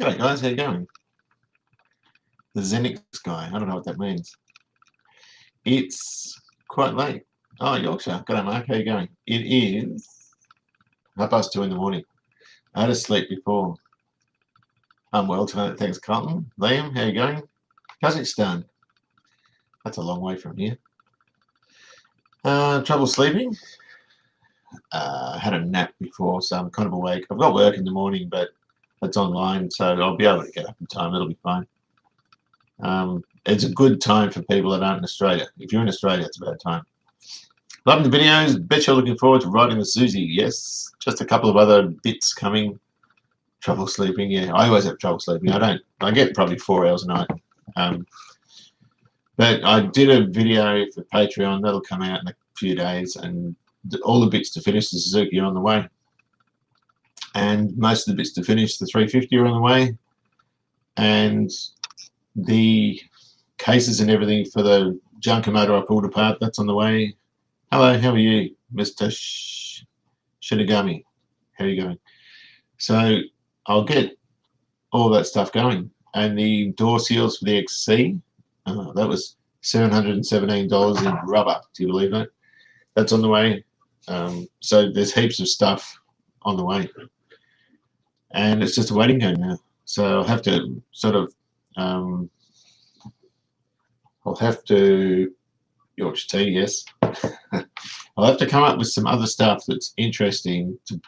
G'day guys, how you going? The Xenix guy, I don't know what that means. It's quite late. Oh, Yorkshire. G'day Mark, how you going? It is 2:30 in the morning. I had to sleep before. I'm well tonight, thanks Carlton. Liam, how you going? Kazakhstan. That's a long way from here. Trouble sleeping? Had a nap before, so I'm kind of awake. I've got work in the morning, but it's online, so I'll be able to get up in time. It'll be fine. It's a good time for people that aren't in Australia. If you're in Australia, it's a bad time. Loving the videos. Bet you're looking forward to riding the Susie. Yes, just a couple of other bits coming. Trouble sleeping. Yeah, I always have trouble sleeping. I get probably 4 hours a night. But I did a video for Patreon. That'll come out in a few days, and all the bits to finish the Suzuki are on the way. And most of the bits to finish the 350 are on the way. And the cases and everything for the junker motor I pulled apart, that's on the way. Hello, how are you, Mr. Shinigami? How are you going? So I'll get all that stuff going. And the door seals for the XC, that was $717 in rubber. Do you believe that? That's on the way. So there's heaps of stuff on the way. And it's just a waiting game now. So I'll have to sort of Yorkshire tea, yes. I'll have to come up with some other stuff that's interesting to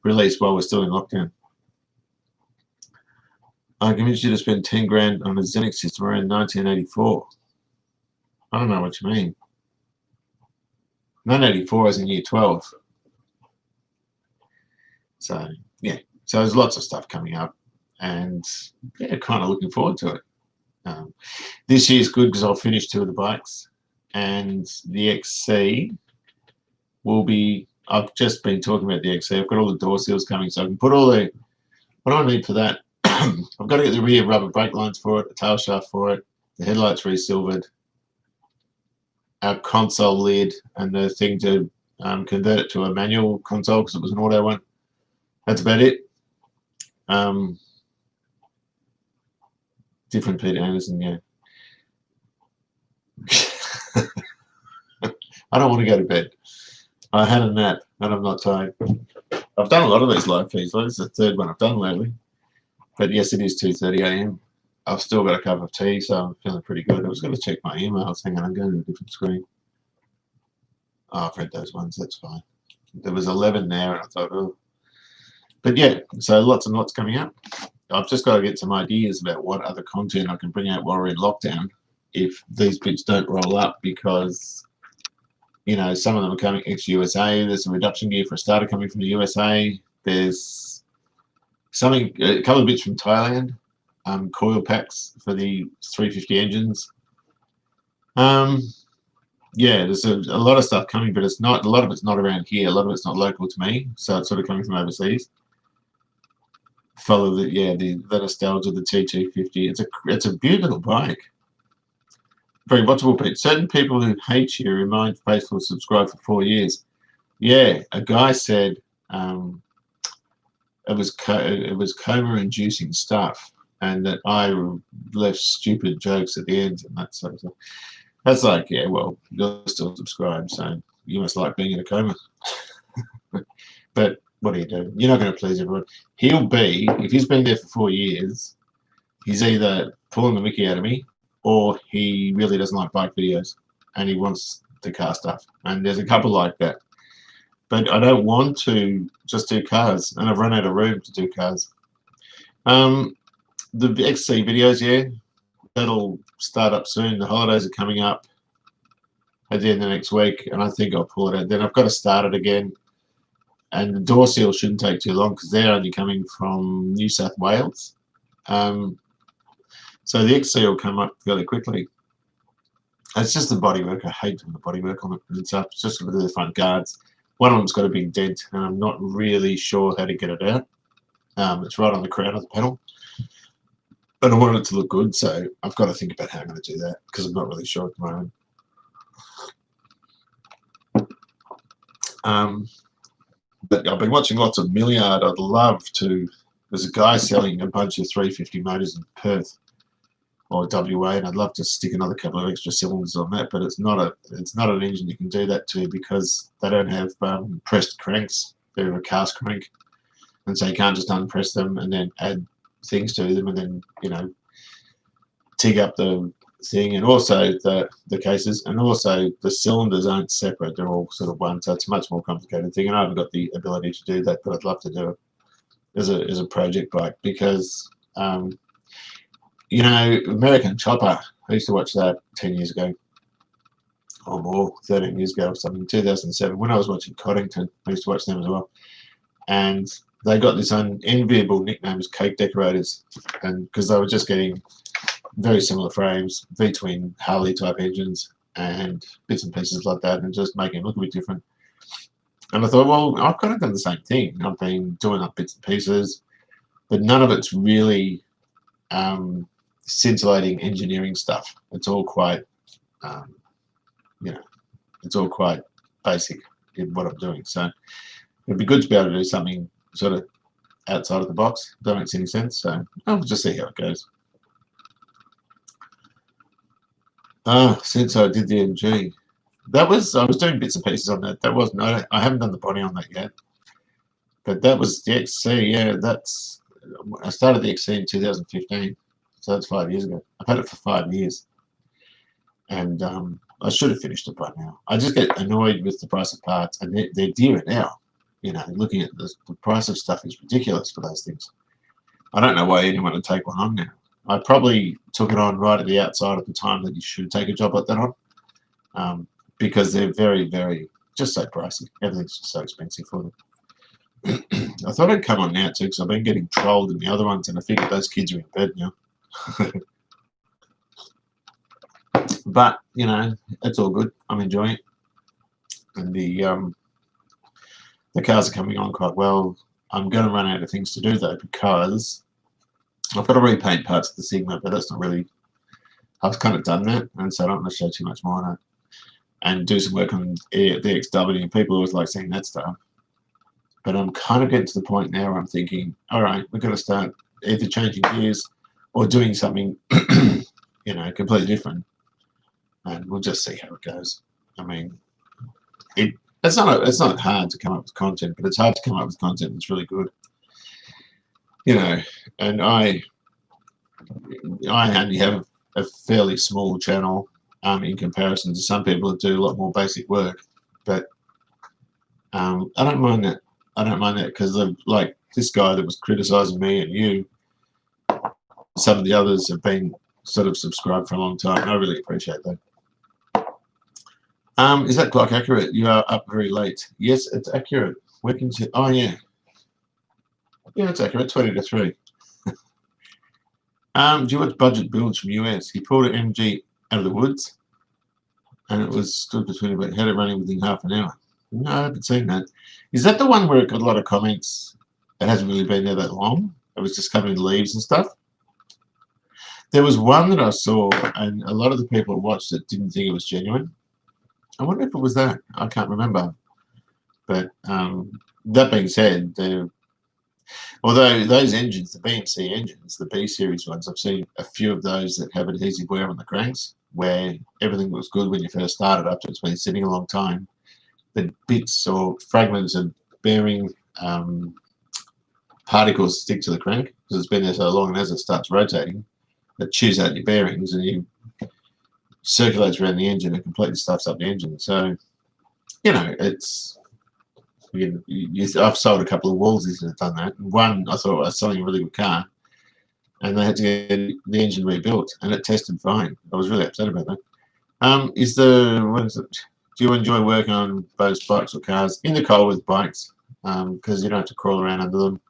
release while we're still in lockdown. I convinced you to spend 10 grand on a Xenix system around 1984. I don't know what you mean. 1984 is in year 12. So, yeah. So there's lots of stuff coming up. And, yeah, kind of looking forward to it. This year's good because I'll finish 2 of the bikes. And the XC will be... I've just been talking about the XC. I've got all the door seals coming, so I can put all the... What do I need for that? I've got to get the rear rubber brake lines for it, the tail shaft for it, the headlights resilvered, our console lid, and the thing to convert it to a manual console because it was an auto one. That's about it. Different Peter Anderson, yeah. I don't want to go to bed. I had a nap and I'm not tired. I've done a lot of these live feeds. This is the third one I've done lately. But yes, it is 2:30 a.m. I've still got a cup of tea, so I'm feeling pretty good. I was going to check my emails. Hang on, I'm going to a different screen. Oh, I've read those ones. That's fine. There was 11 there, and I thought, oh. But yeah, so lots and lots coming up. I've just got to get some ideas about what other content I can bring out while we're in lockdown if these bits don't roll up because, you know, some of them are coming ex-USA. There's some reduction gear for a starter coming from the USA. There's something, a couple of bits from Thailand, coil packs for the 350 engines. Yeah, there's a lot of stuff coming, but it's not, a lot of it's not around here. A lot of it's not local to me, so it's sort of coming from overseas. Follow the, yeah, the nostalgia of the T250. It's a beautiful bike. Very watchable, Pete. Certain people who hate you remind faithful subscribe for 4 years. Yeah, a guy said it was coma-inducing stuff, and that I left stupid jokes at the end and that sort of stuff. That's like, yeah, well, you're still subscribed, so you must like being in a coma. But what do you do? You're not going to please everyone. He'll be, if he's been there for 4 years, he's either pulling the mickey out of me or he really doesn't like bike videos and he wants the car stuff. And there's a couple like that. But I don't want to just do cars, and I've run out of room to do cars. The XC videos, yeah, that'll start up soon. The holidays are coming up at the end of next week, and I think I'll pull it out. Then I've got to start it again. And the door seal shouldn't take too long because they're only coming from New South Wales. So the XC will come up fairly quickly. It's just the bodywork. I hate doing the bodywork on it and stuff. It's just with the front guards. One of them's got a big dent, and I'm not really sure how to get it out. It's right on the crown of the panel. But I want it to look good, so I've got to think about how I'm going to do that because I'm not really sure at the moment. But I've been watching lots of Milliard. I'd love to There's a guy selling a bunch of 350 motors in Perth or WA, and I'd love to stick another couple of extra cylinders on that, but it's not an engine you can do that to because they don't have pressed cranks. They're a cast crank, and so you can't just unpress them and then add things to them and then TIG up the thing, and also the cases, and also the cylinders aren't separate, they're all sort of one, so it's a much more complicated thing, and I haven't got the ability to do that, but I'd love to do it as a project bike because American Chopper, I used to watch that 10 years ago or more, 13 years ago or something, 2007, when I was watching Coddington. I used to watch them as well, and they got this unenviable nickname as cake decorators, and because they were just getting very similar frames, V-twin Harley type engines and bits and pieces like that, and just making it look a bit different. And I thought, well, I've kind of done the same thing. I've been doing up bits and pieces, but none of it's really scintillating engineering stuff. It's all quite, it's all quite basic in what I'm doing. So it'd be good to be able to do something sort of outside of the box. If that makes any sense. So I'll just see how it goes. Since I did the MG, I was doing bits and pieces on that. That wasn't, I haven't done the body on that yet, but that was the XC. Yeah, I started the XC in 2015, so that's 5 years ago. I've had it for 5 years, and I should have finished it by now. I just get annoyed with the price of parts, and they're dearer now. Looking at the price of stuff is ridiculous for those things. I don't know why anyone would take one on now. I probably took it on right at the outside of the time that you should take a job like that on, because they're very, very, just so pricey. Everything's just so expensive for them. I thought I'd come on now too, because I've been getting trolled in the other ones, and I figured those kids are in bed now. But, it's all good. I'm enjoying it. And the cars are coming on quite well. I'm going to run out of things to do, though, because I've got to repaint parts of the Sigma, but that's not really, I've kind of done that, and so I don't want to show too much more on it. And do some work on the XW. People always like seeing that stuff. But I'm kind of getting to the point now where I'm thinking, all right, we've got to start either changing gears or doing something, completely different. And we'll just see how it goes. I mean, it's not hard to come up with content, but it's hard to come up with content that's really good. And I only have a fairly small channel in comparison to some people that do a lot more basic work, but I don't mind that. I don't mind that because like this guy that was criticizing me and you, some of the others have been sort of subscribed for a long time, and I really appreciate that. Is that clock accurate? You are up very late. Yes, it's accurate. Working to, oh yeah. Yeah, it's accurate, 20 to 3. Do you watch budget builds from US? He pulled an MG out of the woods, and it was stood between about had it running within half an hour. No, I haven't seen that. Is that the one where it got a lot of comments? It hasn't really been there that long. It was just covered in leaves and stuff. There was one that I saw, and a lot of the people who watched it didn't think it was genuine. I wonder if it was that. I can't remember. But that being said, although those engines, the BMC engines, the B series ones, I've seen a few of those that have adhesive wear on the cranks, where everything was good when you first started after it's been sitting a long time. The bits or fragments of bearing particles stick to the crank because it's been there so long, and as it starts rotating, it chews out your bearings and you circulates around the engine and completely stuffs up the engine. So, it's I've sold a couple of Wolseys that have done that. One, I thought I was selling a really good car, and they had to get the engine rebuilt, and it tested fine. I was really upset about that. What is it? Do you enjoy working on both bikes or cars? In the cold with bikes, because you don't have to crawl around under them.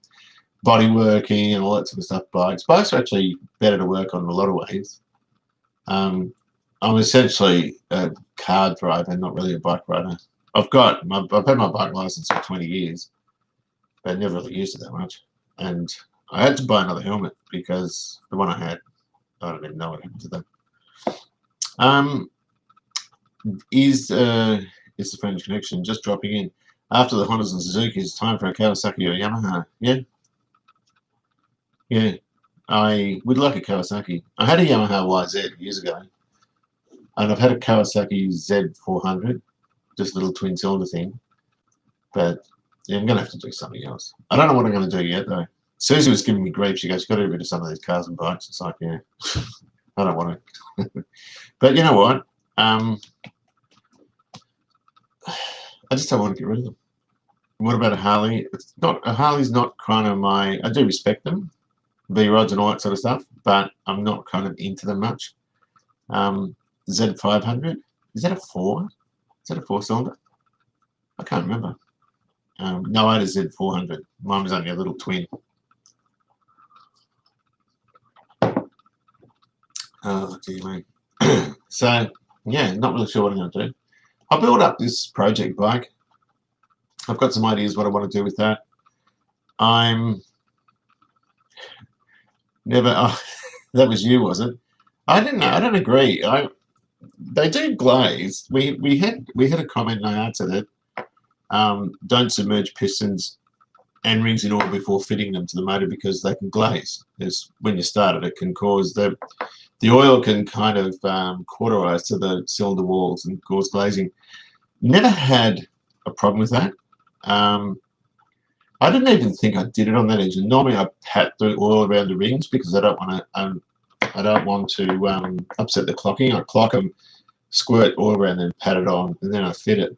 Body working and all that sort of stuff. Bikes are actually better to work on in a lot of ways. I'm essentially a car driver, not really a bike rider. I've had my bike license for 20 years, but I never really used it that much. And I had to buy another helmet because the one I had, I don't even know what happened to that. Is the French connection just dropping in? After the Hondas and Suzuki, it's time for a Kawasaki or Yamaha. Yeah. Yeah, I would like a Kawasaki. I had a Yamaha YZ years ago, and I've had a Kawasaki Z400, just a little twin cylinder thing. But yeah, I'm gonna have to do something else. I don't know what I'm gonna do yet though. Susie was giving me grief. She goes, "You've got to get rid of some of these cars and bikes." It's like, yeah, I don't want to. But you know what? I just don't want to get rid of them. What about a Harley? It's not a Harley's not kind of my. I do respect them, V rods and all that sort of stuff, but I'm not kind of into them much. Z500, is that a four? Is that a four-cylinder? I can't remember. No, I had a Z400. Mine was only a little twin. Oh, dear me. So, yeah, not really sure what I'm going to do. I'll build up this project bike. I've got some ideas what I want to do with that. I'm never. Oh, that was you, was it? I didn't know. I don't agree. They do glaze. We had a comment and I answered it. Don't submerge pistons and rings in oil before fitting them to the motor because they can glaze. When you start it can cause the oil can kind of cauterize to the cylinder walls and cause glazing. Never had a problem with that. I didn't even think I did it on that engine. Normally, I pat the oil around the rings because I don't want to upset the clocking. I clock them, squirt oil around them, pat it on, and then I fit it.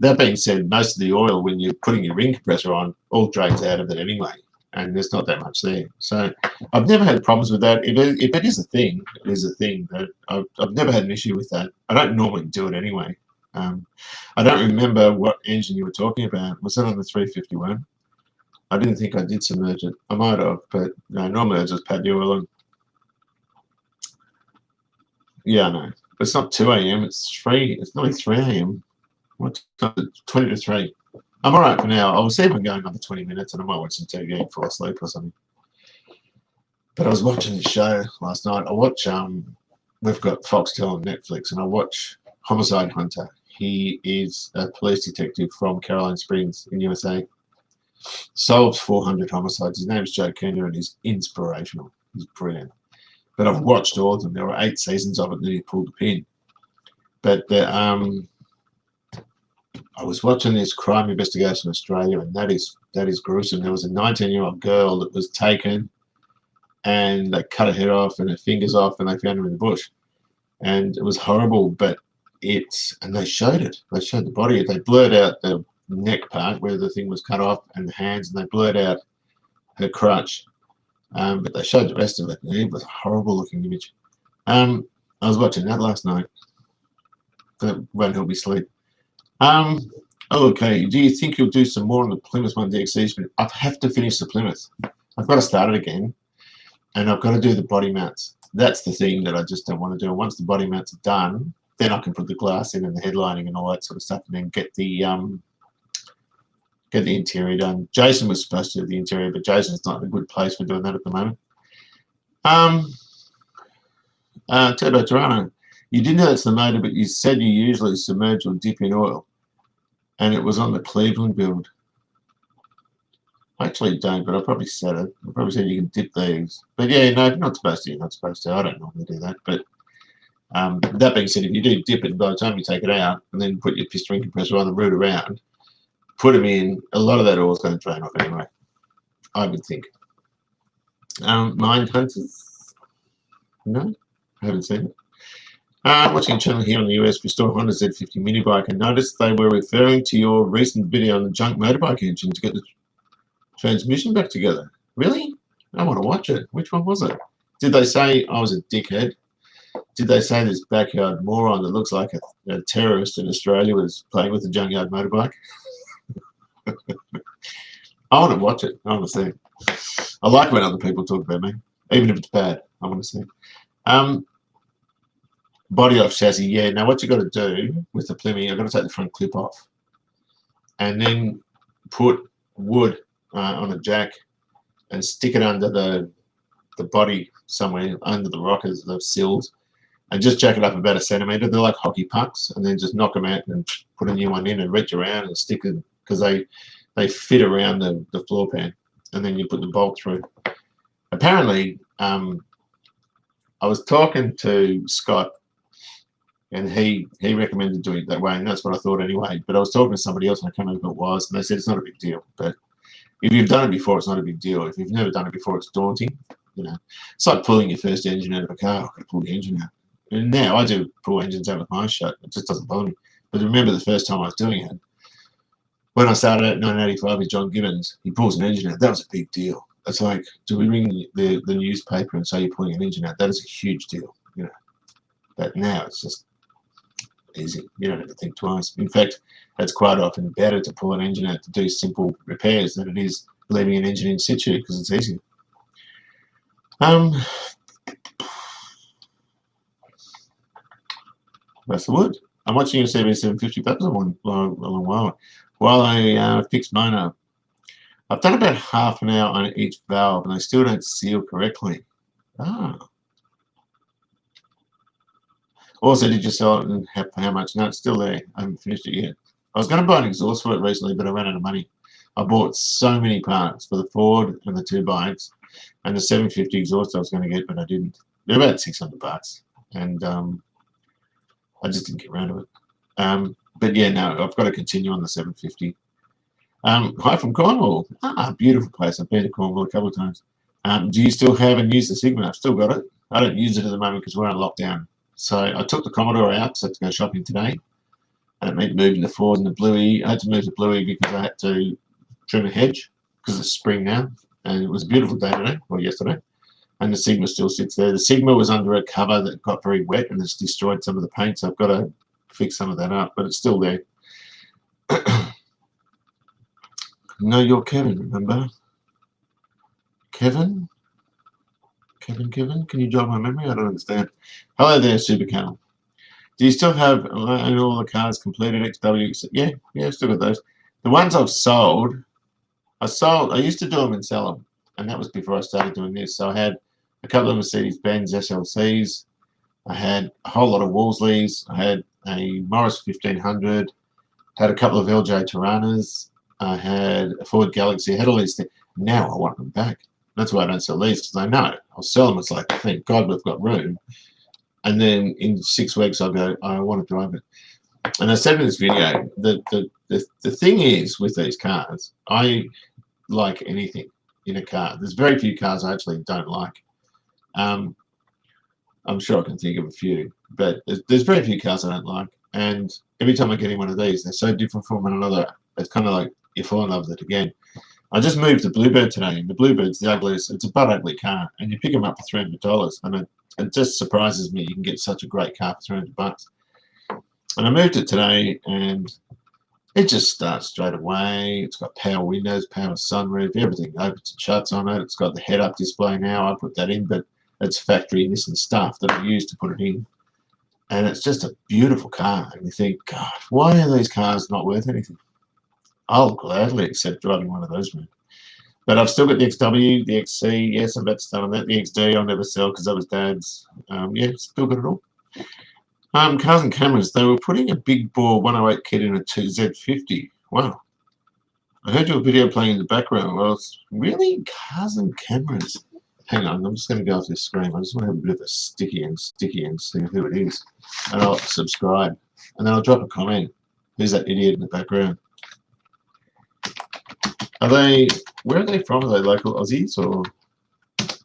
That being said, most of the oil, when you're putting your ring compressor on, all drains out of it anyway, and there's not that much there. So I've never had problems with that. If it is a thing, it is a thing. But I've never had an issue with that. I don't normally do it anyway. I don't remember what engine you were talking about. Was that on the 351? I didn't think I did submerge it. I might have, but no, normally I just pat the oil on. Yeah, no. It's not 2 a.m. It's 3. It's nearly 3 a.m. What time? 20 to 3. I'm all right for now. I'll see if I can go another 20 minutes and I might watch some TV and fall asleep or something. But I was watching the show last night. I watch, we've got Foxtel on Netflix, and I watch Homicide Hunter. He is a police detective from Caroline Springs in USA. Solves 400 homicides. His name's Joe Kender, and he's inspirational. He's brilliant. But I've watched all of them. There were 8 seasons of it, and then he pulled the pin. But I was watching this Crime Investigation Australia, and that is gruesome. There was a 19-year-old girl that was taken, and they cut her head off and her fingers off, and they found her in the bush. And it was horrible, but and they showed it. They showed the body. They blurred out the neck part where the thing was cut off and the hands, and they blurred out her crutch. But they showed the rest of it, and it was a horrible looking image. I was watching that last night. That won't help me sleep. Okay, do you think you'll do some more on the Plymouth 1DXC? I have to finish the Plymouth. I've got to start it again, and I've got to do the body mounts. That's the thing that I just don't want to do. Once the body mounts are done, then I can put the glass in and the headlining and all that sort of stuff, and then get the interior done. Jason was supposed to do the interior, but Jason's not in a good place for doing that at the moment. Turbo Toronto, you didn't know that's the motor, but you said you usually submerge or dip in oil, and it was on the Cleveland build. I actually don't, but I probably said it. I probably said you can dip these. But yeah, no, you're not supposed to. You're not supposed to. I don't normally do that. But that being said, if you do dip it, by the time you take it out and then put your piston compressor on the route around, put them in, a lot of that oil is going to drain off anyway, I would think. Mind Hunters? No, I haven't seen it. Watching a channel here in the US, restore Honda Z50 mini bike, and noticed they were referring to your recent video on the junk motorbike engine to get the transmission back together. Really? I want to watch it. Which one was it? Did they say I was a dickhead? Did they say this backyard moron that looks like a terrorist in Australia was playing with a junkyard motorbike? I want to watch it. I want to see it. I like when other people talk about me, even if it's bad. I want to see it. Body off chassis, yeah. Now what you got to do with the Plymouth, I've got to take the front clip off, and then put wood on a jack and stick it under the body somewhere under the rockers, the sills, and just jack it up about 1 centimetre. They're like hockey pucks, and then just knock them out and put a new one in and reach around and stick it because they fit around the floor pan, and then you put the bolt through. Apparently, I was talking to Scott, and he recommended doing it that way, and that's what I thought anyway. But I was talking to somebody else, and I can't remember who it was, and they said it's not a big deal. But if you've done it before, it's not a big deal. If you've never done it before, it's daunting. You know, it's like pulling your first engine out of a car. I've got to pull the engine out. And now I do pull engines out with my eyes shut. It just doesn't bother me. But remember the first time I was doing it, when I started out in 1985 with John Gibbons, he pulls an engine out. That was a big deal. It's like, do we ring the newspaper and say you're pulling an engine out? That is a huge deal, you know. But now it's just easy. You don't have to think twice. In fact, it's quite often better to pull an engine out to do simple repairs than it is leaving an engine in situ because it's easier. That's the wood. I'm watching a CB750. That was a long while. While I fix mine up, I've done about half an hour on each valve, and they still don't seal correctly. Also, did you sell it and how much? No, it's still there. I haven't finished it yet. I was going to buy an exhaust for it recently, but I ran out of money. I bought so many parts for the Ford and the two bikes, and the 750 exhaust I was going to get, but I didn't. They're about $600, and I just didn't get around to it. But yeah, no, I've got to continue on the 750. Hi from Cornwall. Beautiful place. I've been to Cornwall a couple of times. Do you still have and use the Sigma? I've still got it. I don't use it at the moment because we're on lockdown. So I took the Commodore out because I had to go shopping today. And it meant moving the Ford and the Bluey. I had to move the Bluey because I had to trim a hedge because it's spring now. And it was a beautiful day today, or yesterday. And the Sigma still sits there. The Sigma was under a cover that got very wet and it's destroyed some of the paint. So I've got to fix some of that up, but it's still there. No, you're Kevin, remember? Kevin? Kevin? Can you jog my memory? I don't understand. Hello there, Supercar. Do you still have all the cars completed XW? Yeah, still got those. The ones I've sold, I used to do them and sell them, and that was before I started doing this. So I had a couple of Mercedes-Benz SLCs. I had a whole lot of Wolsleys. I had a Morris 1500. Had a couple of LJ Tiranas. I had a Ford Galaxy. I had all these things. Now I want them back. That's why I don't sell these, because I know I'll sell them. It's like, thank God we've got room. And then in 6 weeks, I'll go, I want to drive it. And I said in this video, the thing is with these cars, I like anything in a car. There's very few cars I actually don't like. I'm sure I can think of a few, but there's very few cars I don't like. And every time I get in one of these, they're so different from one another. It's kind of like you fall in love with it again. I just moved the Bluebird today, and the Bluebird's the ugliest. It's a butt ugly car, and you pick them up for $300, and it just surprises me you can get such a great car for $300. And I moved it today, and it just starts straight away. It's got power windows, power sunroof, everything opens and shuts on it. It's got the head-up display now. I put that in, but it's factory Nissan stuff that I used to put it in. And it's just a beautiful car. And you think, God, why are these cars not worth anything? I'll gladly accept driving one of those, man. But I've still got the XW, the XC. Yes, I'm about to start on that. The XD I'll never sell because that was Dad's. Yeah, still got it all. Cars and cameras. They were putting a big bore 108 kit in a Z50. Wow. I heard your video playing in the background. Well, it's really cars and cameras. Hang on, I'm just going to go off this screen. I just want to have a bit of a sticky and see who it is. And I'll subscribe. And then I'll drop a comment. Who's that idiot in the background? Where are they from? Are they local Aussies or did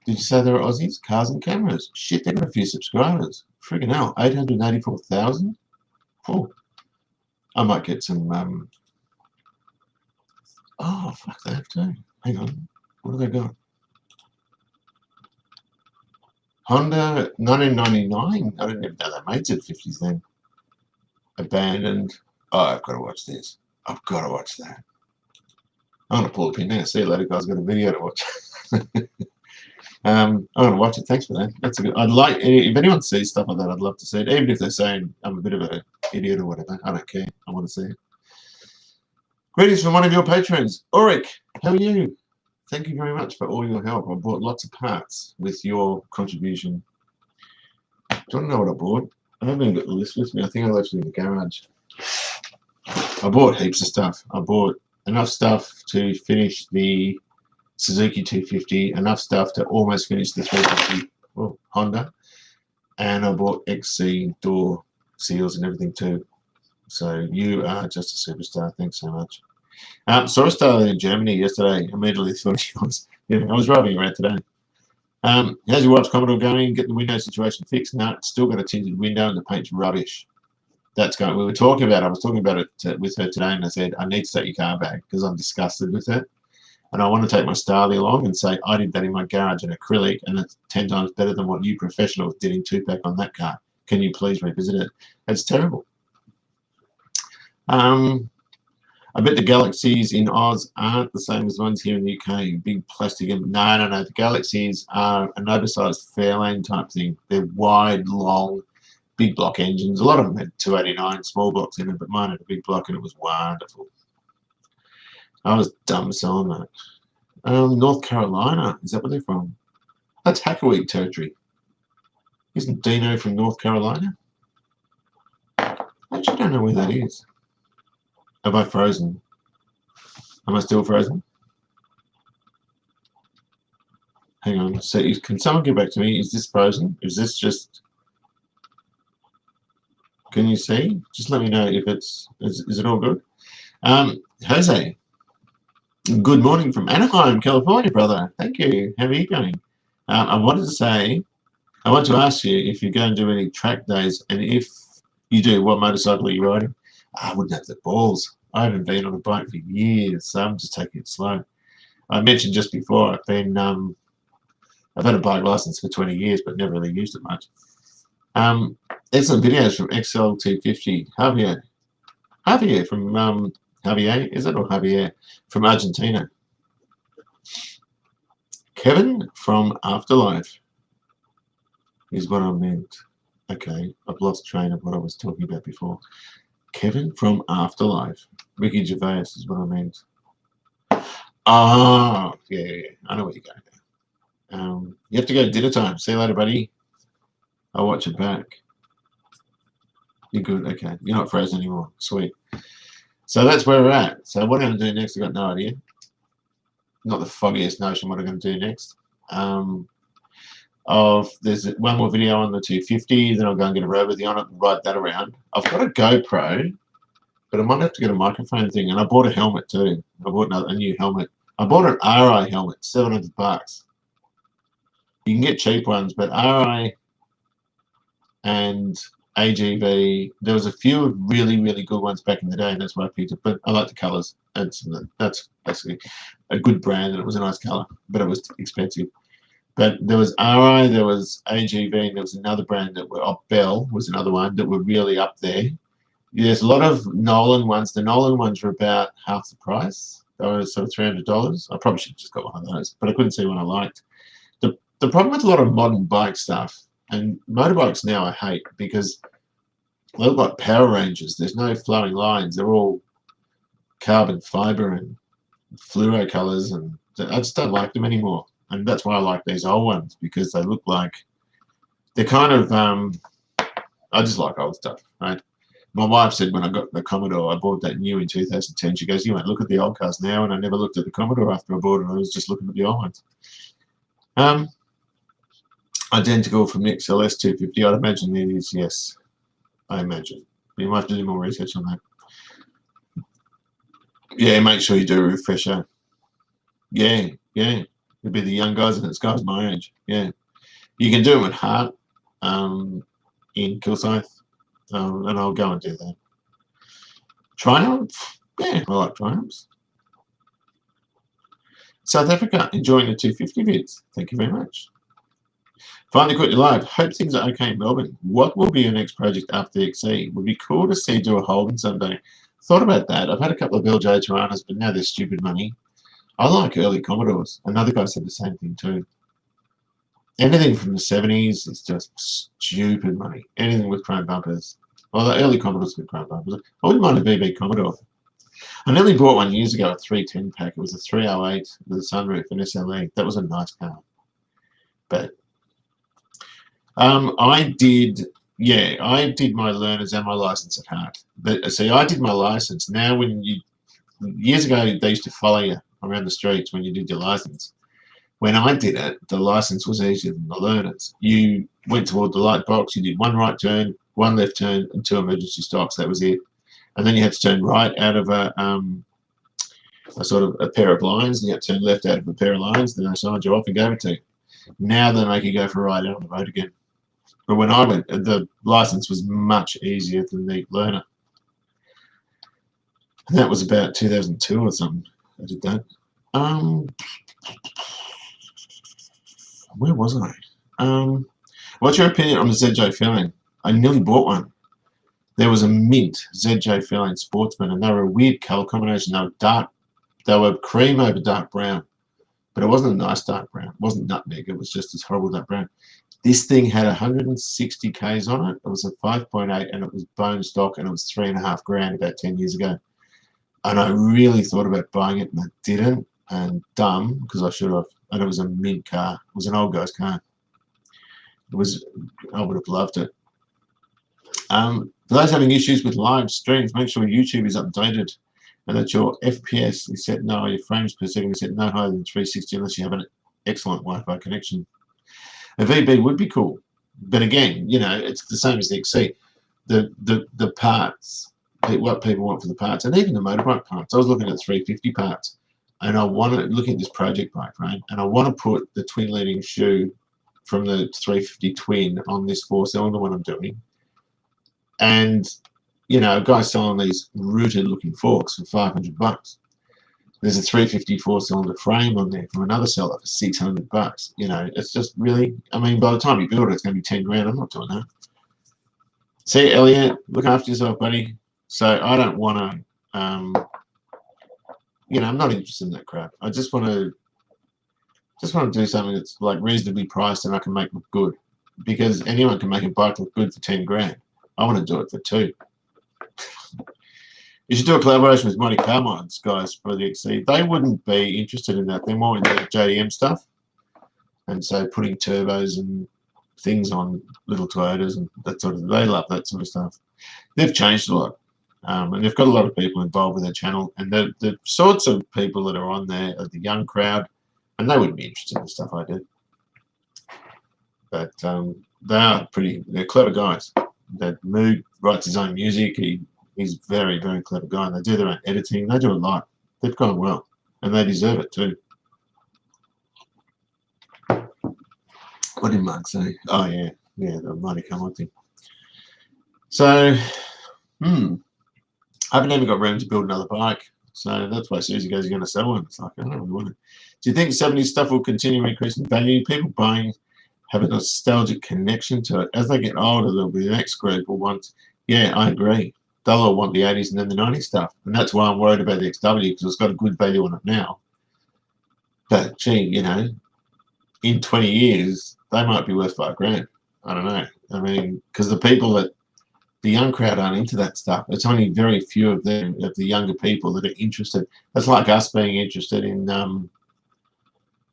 you say they were Aussies? Cars and cameras. Shit, they've got a few subscribers. Friggin' hell, 884,000? Oh, I might get some, oh, fuck, they have too. Hang on, what have they got? Honda, 1999? I didn't even know they made Z50s then. Abandoned. Oh, I've got to watch this. I've got to watch that. I'm going to pull up in now. See you later, guys. I've got a video to watch. I'm going to watch it. Thanks for that. That's a good. I'd like, if anyone sees stuff like that, I'd love to see it. Even if they're saying I'm a bit of an idiot or whatever. I don't care. I want to see it. Greetings from one of your patrons. Ulrich, how are you? Thank you very much for all your help. I bought lots of parts with your contribution. Do you want to know what I bought? I haven't even got the list with me. I think I left it in the garage. I bought heaps of stuff. I bought enough stuff to finish the Suzuki 250, enough stuff to almost finish the 350 Honda. And I bought XC door seals and everything too. So you are just a superstar. Thanks so much. Saw a star in Germany yesterday. Immediately thought she was. Yeah, I was driving around today. How's your wife's Commodore going? Get the window situation fixed? No, it's still got a tinted window and the paint's rubbish. That's going. We were talking about it. I was talking about it with her today, and I said I need to take your car back because I'm disgusted with it, and I want to take my Starley along and say I did that in my garage in acrylic, and it's 10 times better than what you professionals did in 2-pack on that car. Can you please revisit it? It's terrible. I bet the Galaxies in Oz aren't the same as the ones here in the UK. Big plastic. No. The Galaxies are an oversized Fairlane type thing. They're wide, long, big block engines. A lot of them had 289 small blocks in it, but mine had a big block and it was wonderful. I was dumb selling that. North Carolina. Is that where they're from? That's Hackerweed territory. Isn't Dino from North Carolina? I actually don't know where that is. Have I frozen? Am I still frozen? Hang on. So can someone get back to me? Is this frozen? Is this just... Can you see? Just let me know if it's... Is it all good? Jose. Good morning from Anaheim, California, brother. Thank you. How are you going? I want to ask you if you're going to do any track days, and if you do, what motorcycle are you riding? I wouldn't have the balls. I haven't been on a bike for years, so I'm just taking it slow. I mentioned just before I've had a bike license for 20 years, but never really used it much. Excellent videos from XL250. Javier from Javier, is it, or Javier from Argentina? Kevin from Afterlife is what I meant. Okay, I've lost train of what I was talking about before. Kevin from Afterlife. Ricky Gervais is what I meant. Oh, yeah. I know where you're going now. You have to go dinner time. See you later, buddy. I'll watch it back. You're good. Okay. You're not frozen anymore. Sweet. So that's where we're at. So what I'm going to do next, I've got no idea. Not the foggiest notion what I'm going to do next. There's one more video on the 250, then I'll go and get a roadworthy on it and ride that around. I've got a GoPro, but I might have to get a microphone thing, and I bought a helmet too. I bought a new helmet. I bought an RI helmet, $700. You can get cheap ones, but RI and AGV, there was a few really, really good ones back in the day, and that's why I picked it. But I like the colors. That's basically a good brand, and it was a nice color, but it was expensive. But there was RI, there was AGV, and there was another brand that were Bell was another one that were really up there. There's a lot of Nolan ones. The Nolan ones were about half the price. They were sort of $300. I probably should have just got one of those, but I couldn't see one I liked. The problem with a lot of modern bike stuff, and motorbikes now I hate because they look like Power Rangers. There's no flowing lines. They're all carbon fiber and fluoro colors, and I just don't like them anymore. And that's why I like these old ones, because they look like they're kind of I just like old stuff, right? My wife said when I got the Commodore, I bought that new in 2010. She goes, "You won't look at the old cars now," and I never looked at the Commodore after I bought it. I was just looking at the old ones. Identical from the XLS 250. I'd imagine it is, yes. I imagine. You might have to do more research on that. Yeah, make sure you do a refresher. Yeah. It'll be the young guys, and it's guys my age. Yeah. You can do them at Hart in Kilsyth, and I'll go and do that. Triumph? Yeah, I like Triumphs. South Africa, enjoying the 250 vids. Thank you very much. Finally quit your live. Hope things are okay in Melbourne. What will be your next project after the XE? Would be cool to see do a Holden someday. Thought about that. I've had a couple of LJ Tiranas, but now they're stupid money. I like early Commodores. Another guy said the same thing too. Anything from the 70s is just stupid money. Anything with chrome bumpers. Well, the early Commodores with chrome bumpers. I wouldn't mind a VB Commodore. I nearly bought one years ago, a 310 pack. It was a 308 with a sunroof and SLE. That was a nice car. But I did my learners and my license at Hart. But see, I did my license. Now, years ago, they used to follow you. around the streets when you did your license. When I did it, the license was easier than the learners. You went toward the light box, you did one right turn, one left turn, and 2 emergency stops. That was it. And then you had to turn right out of a sort of a pair of lines, and you had to turn left out of a pair of lines. Then they signed you off and gave it to you. Now they make you go for a ride out on the road again. But when I went, the license was much easier than the learner. And that was about 2002 or something. I did that. Where was I? What's your opinion on the ZJ Fairlane? I nearly bought one. There was a mint ZJ Fairlane Sportsman, and they were a weird colour combination. They were dark. They were cream over dark brown, but it wasn't a nice dark brown. It wasn't nutmeg. It was just this horrible dark brown. This thing had 160 Ks on it. It was a 5.8, and it was bone stock, and it was $3.5 grand about 10 years ago. And I really thought about buying it, and I didn't. And dumb, because I should have. And it was a mint car. It was an old guy's car. It was. I would have loved it. For those having issues with live streams, make sure YouTube is updated and that your FPS is set no, your frames per second is set no higher than 360 unless you have an excellent Wi-Fi connection. A VB would be cool, but again, you know, it's the same as the XC. The parts, what people want for the parts, and even the motorbike parts. I was looking at 350 parts, and I want to look at this project bike, right? And I want to put the twin leading shoe from the 350 twin on this 4-cylinder one I'm doing. And, you know, a guy's selling these rooted looking forks for $500. There's a 350 4-cylinder frame on there from another seller for $600. You know, it's just really, I mean, by the time you build it, it's going to be 10 grand. I'm not doing that. See, Elliot, look after yourself, buddy. So I don't want to, you know, I'm not interested in that crap. I just want to do something that's like reasonably priced and I can make look good, because anyone can make a bike look good for 10 grand. I want to do it for 2. You should do a collaboration with Mighty Car Mods, guys, for the XC. They wouldn't be interested in that. They're more into JDM stuff. And so putting turbos and things on little Toyotas and that sort of, they love that sort of stuff. They've changed a lot. And they've got a lot of people involved with their channel. And the sorts of people that are on there are the young crowd. And they wouldn't be interested in the stuff I did. But they're clever guys. That Mood writes his own music. He's a very, very clever guy, and they do their own editing. They do a lot. They've gone well, and they deserve it too. What did Mark say? Oh yeah, the Mighty Car Mod thing. So, I haven't even got room to build another bike, so that's why Susie goes, "You're going to sell one." It's like, I don't really want it. Do you think 70s stuff will continue to increase in value? People buying have a nostalgic connection to it. As they get older, there'll be the next group who want, yeah, I agree. They'll all want the 80s and then the 90s stuff. And that's why I'm worried about the XW, because it's got a good value on it now. But, gee, you know, in 20 years, they might be worth $5 grand. I don't know. I mean, because the young crowd aren't into that stuff. It's only very few of them, of the younger people, that are interested. That's like us being interested in,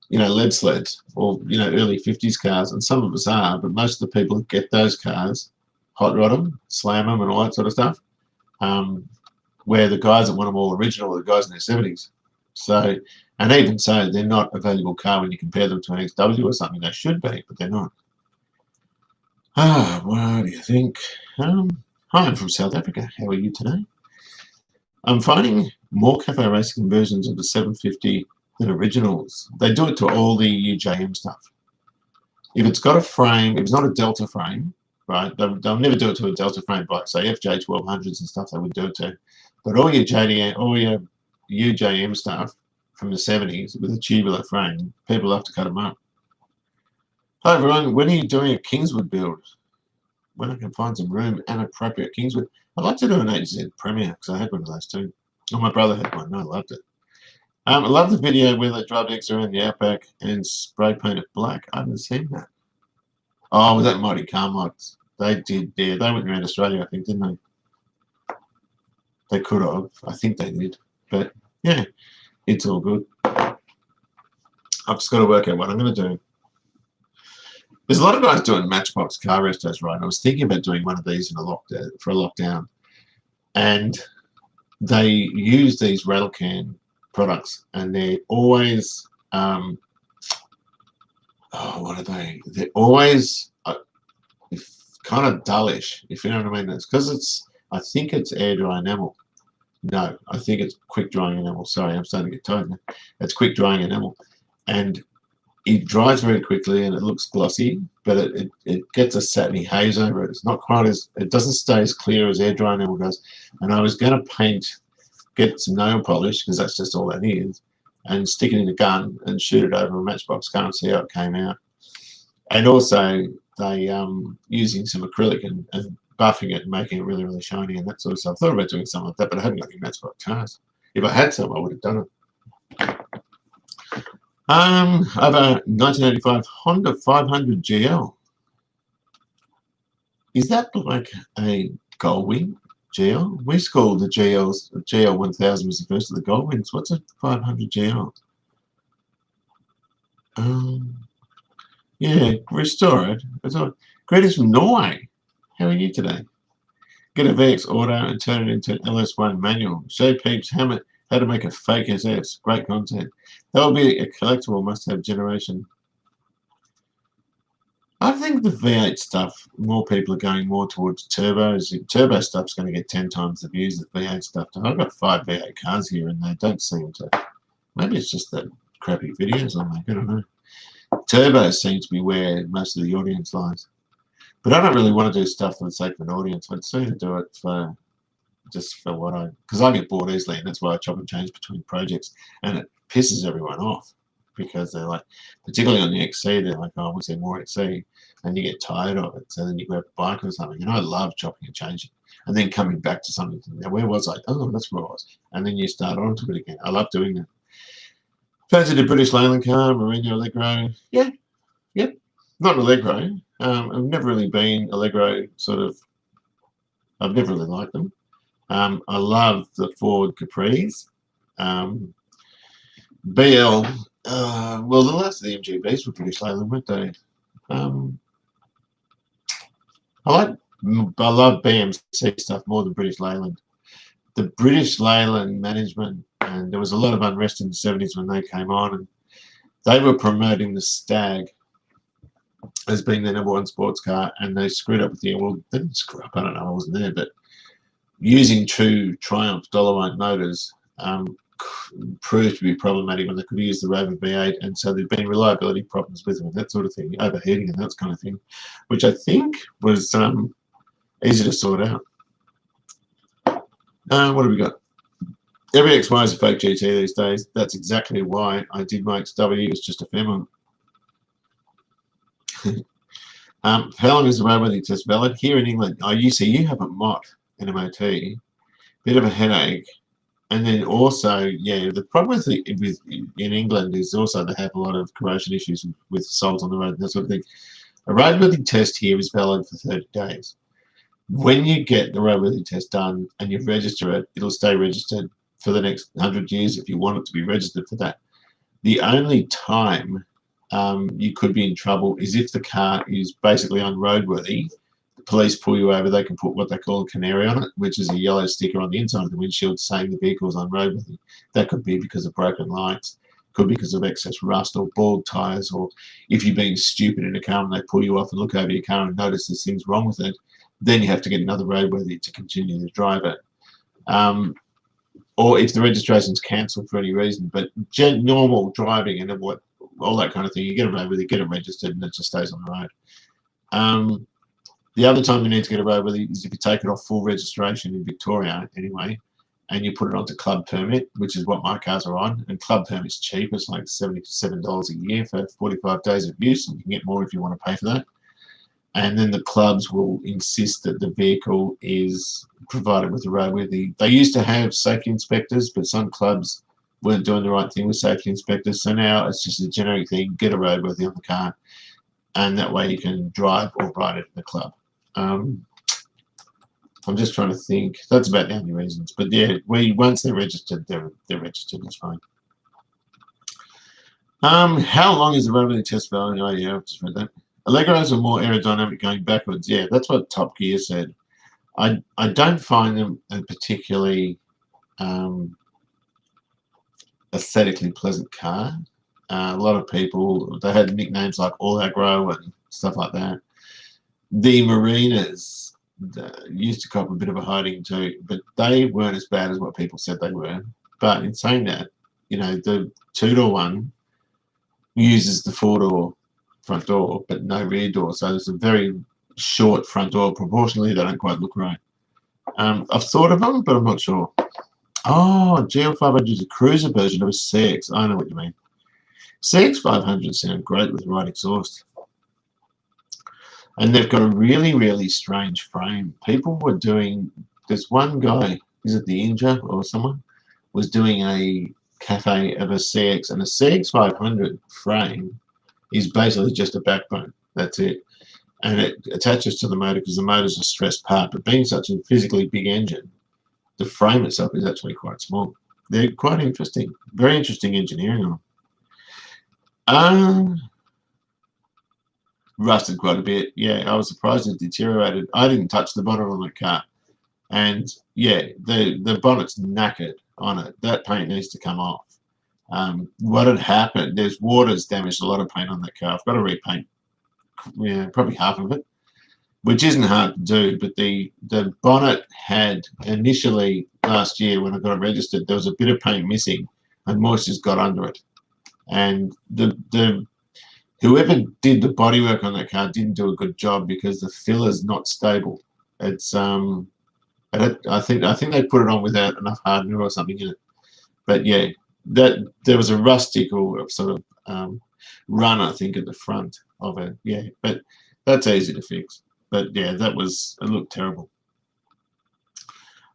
you know, lead sleds or, you know, early 50s cars, and some of us are, but most of the people that get those cars hot rod them, slam them and all that sort of stuff, where the guys that want them all original are the guys in their 70s. So, and even so, they're not a valuable car when you compare them to an XW or something. They should be, but they're not. What do you think? Hi, I'm from South Africa. How are you today? I'm finding more cafe racing versions of the 750 than originals. They do it to all the UJM stuff. If it's got a frame, if it's not a Delta frame, right, they'll never do it to a Delta frame bike. Say FJ 1200s and stuff, they would do it to. But all your JDM, all your UJM stuff from the 70s with a tubular frame, people have to cut them up. Hi everyone, when are you doing a Kingswood build? When I can find some room and appropriate Kingswood. I'd like to do an HZ Premier, because I had one of those too. Oh, my brother had one, and I loved it. I love the video where they drive X around the Outback and spray paint it black. I haven't seen that. Oh, was that Mighty Car Mods? They did, yeah. They went around Australia, I think, didn't they? They could have. I think they did. But, yeah, it's all good. I've just got to work out what I'm going to do. There's a lot of guys doing Matchbox car restos, right? I was thinking about doing one of these in for a lockdown. And they use these rattle can products, and they're always what are they? They're always kind of dullish, if you know what I mean. It's because I think it's air dry enamel. No, I think it's quick drying enamel. Sorry, I'm starting to get tired now. It's quick drying enamel, and it dries very quickly and it looks glossy, but it gets a satiny haze over it. It's not quite as, it doesn't stay as clear as air dry enamel does. And I was going to get some nail polish, because that's just all that is, and stick it in a gun and shoot it over a matchbox gun and see how it came out. And also they using some acrylic and buffing it and making it really, really shiny and that sort of stuff. I thought about doing something like that, but I haven't got any matchbox cars. If I had some, I would have done it. Over 1985 Honda 500 GL. Is that like a Goldwing GL? We used to call the GLs, GL 1000 was the first of the Goldwings. What's a 500 GL? Yeah, restore it. Greetings from Norway. How are you today? Get a VX Auto and turn it into an LS1 manual. Show peeps how to make a fake SS. Great content. That will be a collectible must-have generation. I think the V8 stuff, more people are going more towards turbos. Turbo stuff's going to get 10 times the views that V8 stuff does. I've got 5 V8 cars here and they don't seem to. Maybe it's just that crappy videos I make. I don't know. Turbos seem to be where most of the audience lies. But I don't really want to do stuff for the sake of an audience. I'd sooner do it for just for what because I get bored easily, and that's why I chop and change between projects, and it pisses everyone off because they're like, particularly on the XC, they're like, oh, what's there more XC? And you get tired of it, so then you grab a bike or something. And I love chopping and changing, and then coming back to something. Now, where was I? Oh, that's where I was. And then you start onto it again. I love doing that. Fancy the British Leyland car, Marino Allegro. Yeah, yep. Not Allegro. I've never really been Allegro sort of. I've never really liked them. I love the Ford Capris. BL. Well, the last of the MGBs were British Leyland, weren't they? I love BMC stuff more than British Leyland. The British Leyland management, and there was a lot of unrest in the 70s when they came on, and they were promoting the Stag as being their #1 sports car, and they screwed up with the, well, they didn't screw up, I don't know, I wasn't there, but using true Triumph Dolomite motors proved to be problematic when they could use the Rover V8, and so there'd been reliability problems with them and that sort of thing, overheating and that kind of thing, which I think was easy to sort out. What have we got? Every XY is a fake GT these days. That's exactly why I did my XW. It's just a Fairmont. How long is the roadworthy test valid? Here in England, you see you have a MOT, an MOT, bit of a headache. And then also, yeah, the problem in England is also they have a lot of corrosion issues with sols on the road and that sort of thing. A roadworthy test here is valid for 30 days. When you get the roadworthy test done and you register it, it'll stay registered for the next 100 years if you want it to be registered for that. The only time you could be in trouble is if the car is basically unroadworthy. The police pull you over, they can put what they call a canary on it, which is a yellow sticker on the inside of the windshield saying the vehicle is unroadworthy. That could be because of broken lights, could be because of excess rust or bald tyres, or if you're being stupid in a car and they pull you off and look over your car and notice there's things wrong with it, then you have to get another roadworthy to continue to drive it. Or if the registration's cancelled for any reason, but normal driving and all that kind of thing, you get a roadworthy, get it registered, and it just stays on the road. The other time you need to get a roadworthy is if you take it off full registration in Victoria anyway, and you put it onto club permit, which is what my cars are on, and club permit's cheap. It's like $77 a year for 45 days of use, and you can get more if you want to pay for that. And then the clubs will insist that the vehicle is provided with a roadworthy. They used to have safety inspectors, but some clubs weren't doing the right thing with safety inspectors. So now it's just a generic thing, get a roadworthy on the car, and that way you can drive or ride it in the club. I'm just trying to think. That's about the only reasons. But yeah, once they're registered, they're registered. That's fine. How long is the roadworthy test valid? Oh yeah, I've just read that. Allegros are more aerodynamic going backwards. Yeah, that's what Top Gear said. I don't find them particularly aesthetically pleasant car. A lot of people, they had nicknames like All Aggro and stuff like that. The Marinas used to cop a bit of a hiding too, but they weren't as bad as what people said they were. But in saying that, you know, the two-door one uses the four-door front door, but no rear door. So there's a very short front door. Proportionally, they don't quite look right. I've thought of them, but I'm not sure. Oh, GL500 is a cruiser version of a CX. I know what you mean. CX500 sound great with the right exhaust. And they've got a really, really strange frame. People were doing, there's one guy, is it the Inja or someone, was doing a cafe of a CX, and a CX500 frame is basically just a backbone. That's it. And it attaches to the motor because the motor's a stressed part. But being such a physically big engine, the frame itself is actually quite small. They're quite interesting. Very interesting engineering on them. Rusted quite a bit. Yeah, I was surprised it deteriorated. I didn't touch the bonnet on the car. And yeah, the bonnet's knackered on it. That paint needs to come off. What had happened, there's water's damaged a lot of paint on that car. I've got to repaint, yeah, probably half of it, which isn't hard to do. But the bonnet had initially last year when I got it registered, there was a bit of paint missing and moisture's got under it. And the whoever did the bodywork on that car didn't do a good job because the filler's not stable. It's I think they put it on without enough hardener or something in it. But yeah, that there was a rustic or sort of run, I think, at the front of it. Yeah, but that's easy to fix. But yeah, it looked terrible.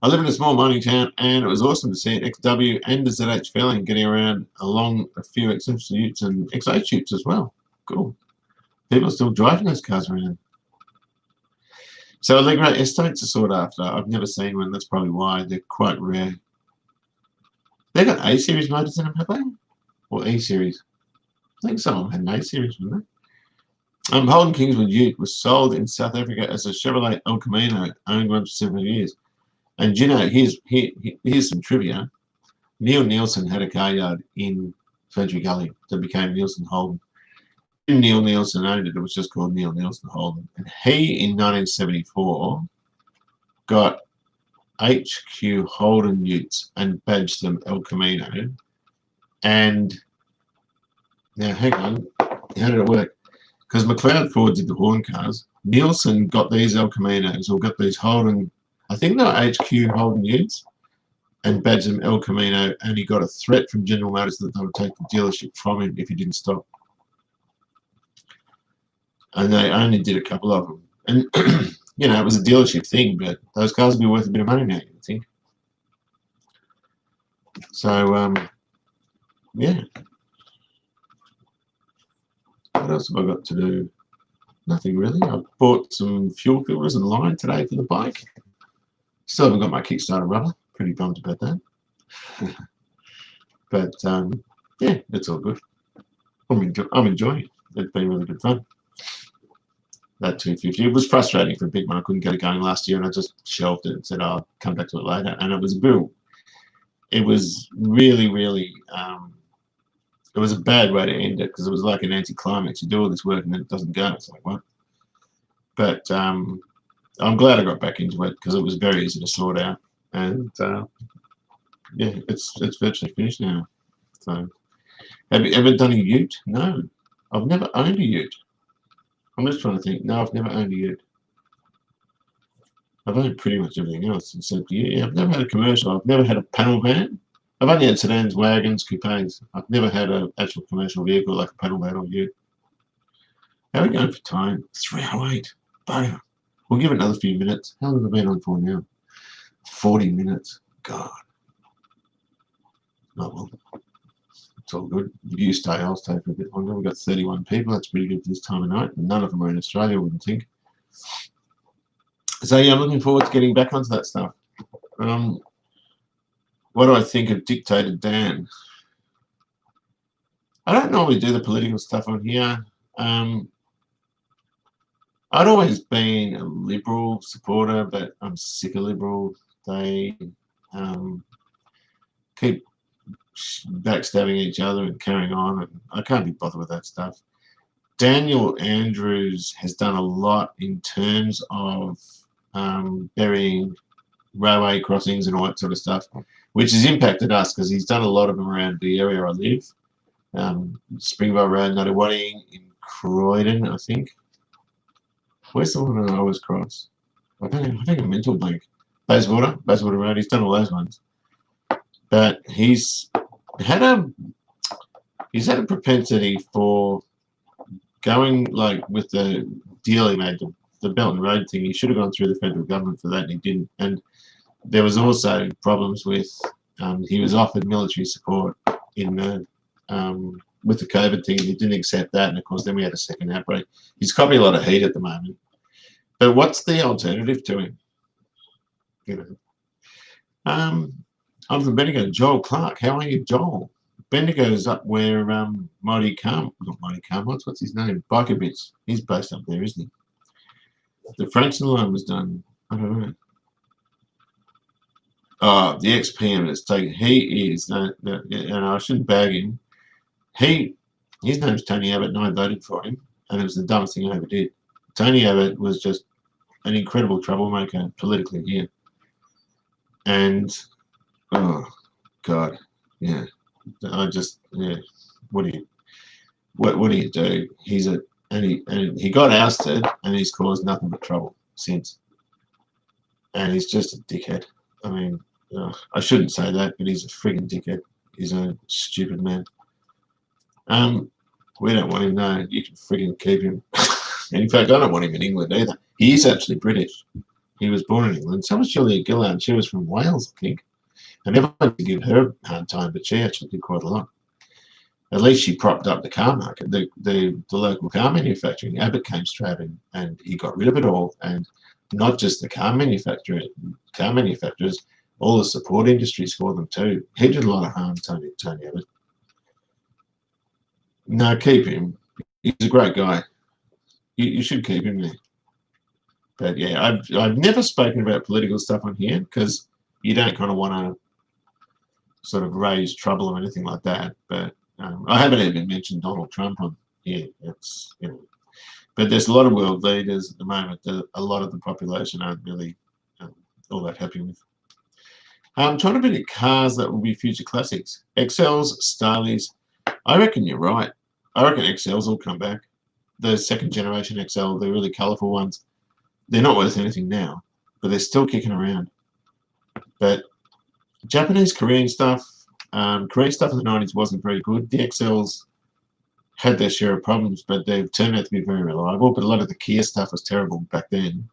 I live in a small mining town, and it was awesome to see an XW and a ZH Fairlane getting around along a few XF utes and XH utes as well. Cool. People are still driving those cars around. So Allegra Estates are sought after. I've never seen one. That's probably why. They're quite rare. They've got A-series motors in them, have they? Or E-series? I think some of them had an A-series, wouldn't they? Holden Kingswood Ute was sold in South Africa as a Chevrolet El Camino, owned one for 7 years. And you know, here's some trivia. Neil Nielsen had a car yard in Fledgley Gully that became Nielsen Holden. When Neil Nielsen owned it, it was just called Neil Nielsen Holden. And he, in 1974, got HQ Holden utes and badged them El Camino. And now, hang on, how did it work? Because McLeod Ford did the Horn cars. Nielsen got these El Caminos, or got these Holden, I think they were HQ Holden utes, and badged them El Camino, and he got a threat from General Motors that they would take the dealership from him if he didn't stop. And they only did a couple of them. And, you know, it was a dealership thing, but those cars would be worth a bit of money now, you would think. So, yeah. What else have I got to do? Nothing really. I bought some fuel filters and line today for the bike. Still haven't got my Kickstarter rubber. Pretty bummed about that. But, yeah, it's all good. I'm enjoying it. It's been really good fun. That 250. It was frustrating for a big one. I couldn't get it going last year, and I just shelved it and said, I'll come back to it later. And it was a bill. It was really, really, it was a bad way to end it because it was like an anticlimax. You do all this work and then it doesn't go. It's like, what? But I'm glad I got back into it because it was very easy to sort out. And yeah, it's virtually finished now. So, have you ever done a ute? No, I've never owned a ute. I'm just trying to think. No, I've never owned a ute. I've owned pretty much everything else except ute. Yeah, I've never had a commercial. I've never had a panel van. I've only had sedans, wagons, coupes. I've never had an actual commercial vehicle like a panel van or ute. How are we going for time? 3:08. Bam. We'll give it another few minutes. How long have I been on for now? 40 minutes. God. Oh, well. It's all good. If you stay, I'll stay for a bit longer. We've got 31 people. That's pretty good for this time of night. None of them are in Australia, I wouldn't think. So, yeah, I'm looking forward to getting back onto that stuff. What do I think of Dictator Dan? I don't normally do the political stuff on here. I'd always been a Liberal supporter, but I'm sick of Liberal. They keep backstabbing each other and carrying on, and I can't be bothered with that stuff. Daniel Andrews has done a lot in terms of burying railway crossings and all that sort of stuff, which has impacted us because he's done a lot of them around the area I live. Springvale Road, Nuttawading, in Croydon, I think. Where's the one I always cross? I think a mental blank. Bayswater Road, he's done all those ones. But he's had a propensity for going, like, with the deal he made, the Belt and Road thing. He should have gone through the federal government for that, and he didn't. And there was also problems with he was offered military support in the with the COVID thing. He didn't accept that, and of course then we had a second outbreak. He's copying a lot of heat at the moment. But what's the alternative to him? You know, I'm from Bendigo. Joel Clark. How are you, Joel? Bendigo's up where Mighty Carmichael's, what's his name? Bikovitz. He's based up there, isn't he? The Frankston line was done. I don't know. Oh, the ex-PM has taken. He is, and I shouldn't bag him. His name's Tony Abbott, and I voted for him, and it was the dumbest thing I ever did. Tony Abbott was just an incredible troublemaker politically here, and oh God, yeah. What do you do? He got ousted, and he's caused nothing but trouble since, and he's just a dickhead. I mean, I shouldn't say that, but he's a frigging dickhead. He's a stupid man. We don't want him. No, you can frigging keep him. And in fact, I don't want him in England either. He is actually British. He was born in England. So was Julia Gillard. She was from Wales, I think. And everyone could give her a hard time, but she actually did quite a lot. At least she propped up the car market, the local car manufacturing. Abbott came straight in and he got rid of it all. And not just the car manufacturers, all the support industries for them too. He did a lot of harm, Tony Abbott. No, keep him. He's a great guy. You should keep him there. But yeah, I've never spoken about political stuff on here because you don't kind of want to sort of raise trouble or anything like that. But I haven't even mentioned Donald Trump on here. It's, you know, but there's a lot of world leaders at the moment that a lot of the population aren't really all that happy with. I'm trying to predict cars that will be future classics. XLs, Starleys. I reckon you're right. I reckon XLs will come back. The second generation XL, the really colourful ones, they're not worth anything now, but they're still kicking around. But Japanese, Korean stuff in the 90s wasn't very good. The XLs had their share of problems, but they've turned out to be very reliable. But a lot of the Kia stuff was terrible back then.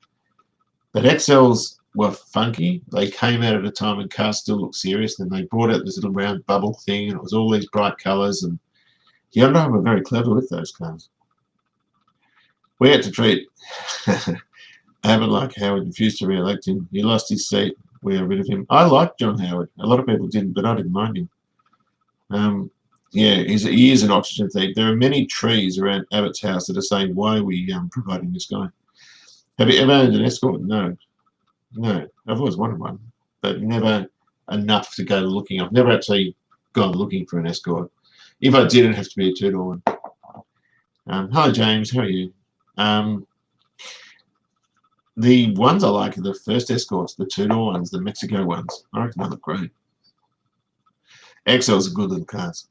But XLs were funky. They came out at a time when cars still looked serious, and they brought out this little round bubble thing, and it was all these bright colours. And Hyundai were very clever with those cars. We had to treat Abbott like Howard refused to re-elect him. He lost his seat. We got rid of him. I liked John Howard. A lot of people didn't, but I didn't mind him. Yeah, he is an oxygen thief. There are many trees around Abbott's house that are saying, why are we providing this guy? Have you ever owned an Escort? No. I've always wanted one, but never enough to go looking. I've never actually gone looking for an Escort. If I did, it'd have to be a two-door one. Hi, James. How are you? The ones I like are the first Escorts, the two-door ones, the Mexico ones. I reckon they look great. XLs are good little cars.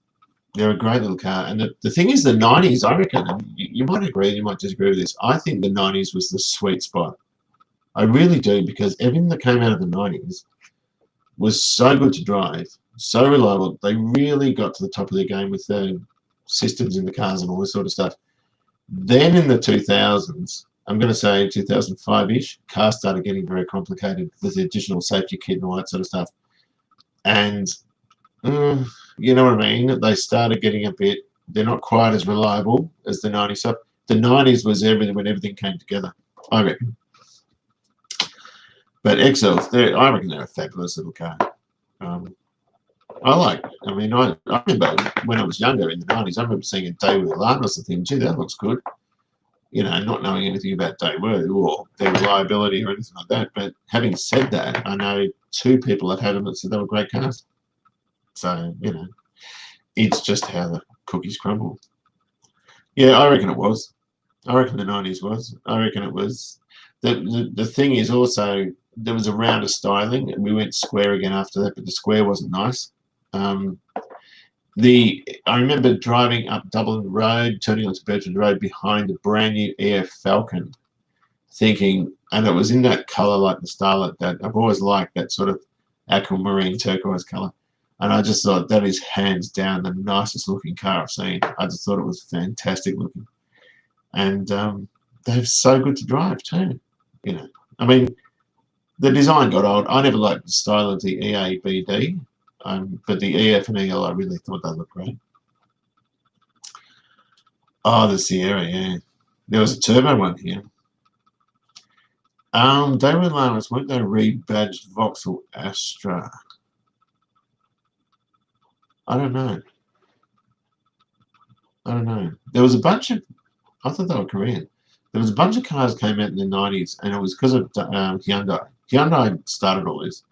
They're a great little car. And the thing is, the 90s, I reckon, and you might agree, you might disagree with this, I think the 90s was the sweet spot. I really do, because everything that came out of the 90s was so good to drive, so reliable. They really got to the top of their game with the systems in the cars and all this sort of stuff. Then in the 2000s, I'm going to say 2005-ish, cars started getting very complicated with the additional safety kit and all that sort of stuff. And, you know what I mean? They started getting a bit, they're not quite as reliable as the 90s stuff. The 90s was everything when everything came together, I reckon. But XLs, I reckon they're a fabulous little car. I remember when I was younger in the 90s, I remember seeing a Daewoo Lanos and thinking, gee, that looks good. You know, not knowing anything about Daewoo or their reliability or anything like that. But having said that, I know two people that had them that said they were great cars. So, you know, It's just how the cookies crumble. Yeah, I reckon it was. I reckon the 90s was. I reckon it was. The thing is also, there was a round of styling, and we went square again after that, but the square wasn't nice. Um, I remember driving up Dublin Road, turning onto Bedford Road behind the brand new EF Falcon, thinking, and it was in that colour like the Starlet that I've always liked, that sort of aquamarine turquoise colour. And I just thought that is hands down the nicest looking car I've seen. I just thought it was fantastic looking. And they're so good to drive too. You know, I mean, the design got old. I never liked the style of the EABD, but the EF and EL, I really thought they looked great. Oh, the Sierra, yeah. There was a turbo one here. They were last, weren't they, rebadged Vauxhall Astra? I don't know. There was a bunch of, I thought they were Korean. There was a bunch of cars came out in the 90s, and it was because of Hyundai. Hyundai started all this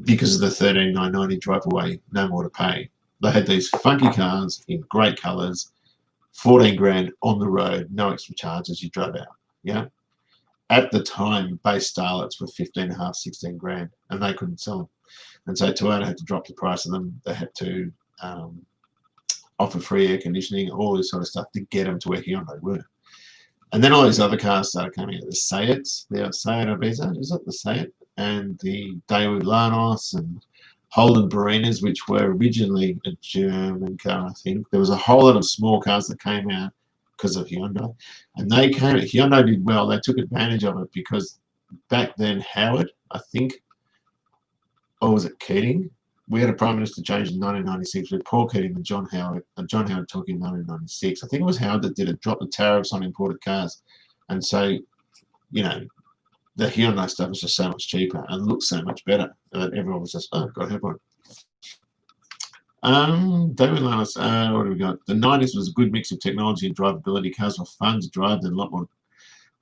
because of the 13990 drive away, no more to pay. They had these funky cars in great colours, 14 grand on the road, no extra charges, you drove out. Yeah. At the time, base Starlets were 15.5, 16 grand, and they couldn't sell them. And so Toyota had to drop the price of them. They had to offer free air conditioning, all this sort of stuff to get them to where Hyundai were. And then all these other cars started coming out. The Seats, the Seat Ibiza, is it the Seat? And the Daewoo Lanos and Holden Barinas, which were originally a German car, I think. There was a whole lot of small cars that came out because of Hyundai. And Hyundai did well. They took advantage of it because back then Howard, I think, or was it Keating? We had a Prime Minister change in 1996 with Paul Keating and John Howard. And John Howard took in 1996. I think it was Howard that did it, drop the tariffs on imported cars. And so, you know, the Hyundai stuff was just so much cheaper and looked so much better that everyone was just, oh, got to have one. David Lanos, what do we got? The 90s was a good mix of technology and drivability. Cars were fun to drive. There were a lot more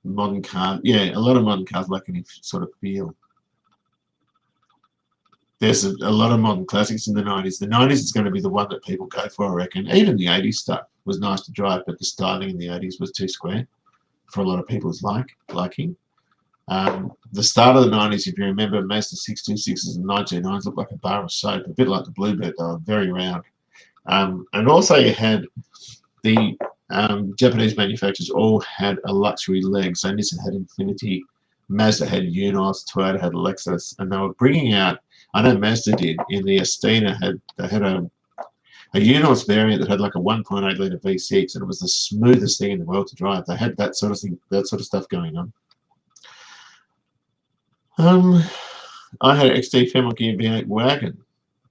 modern cars. Yeah, a lot of modern cars lack any sort of feel. There's a lot of modern classics in the 90s. The 90s is going to be the one that people go for, I reckon. Even the 80s stuff was nice to drive, but the styling in the 80s was too square for a lot of people's liking. The start of the 90s, if you remember, Mazda 626s and 929s looked like a bar of soap, a bit like the Bluebird. They were very round. And also you had the Japanese manufacturers all had a luxury leg. So Nissan had Infiniti, Mazda had Unos, Toyota had Lexus, and they were bringing out, I know Mazda did, in the Estina, they had a Unos variant that had like a 1.8 litre V6, and it was the smoothest thing in the world to drive. They had that sort of thing, that sort of stuff going on. I had an XT Femmel Gear V8 wagon.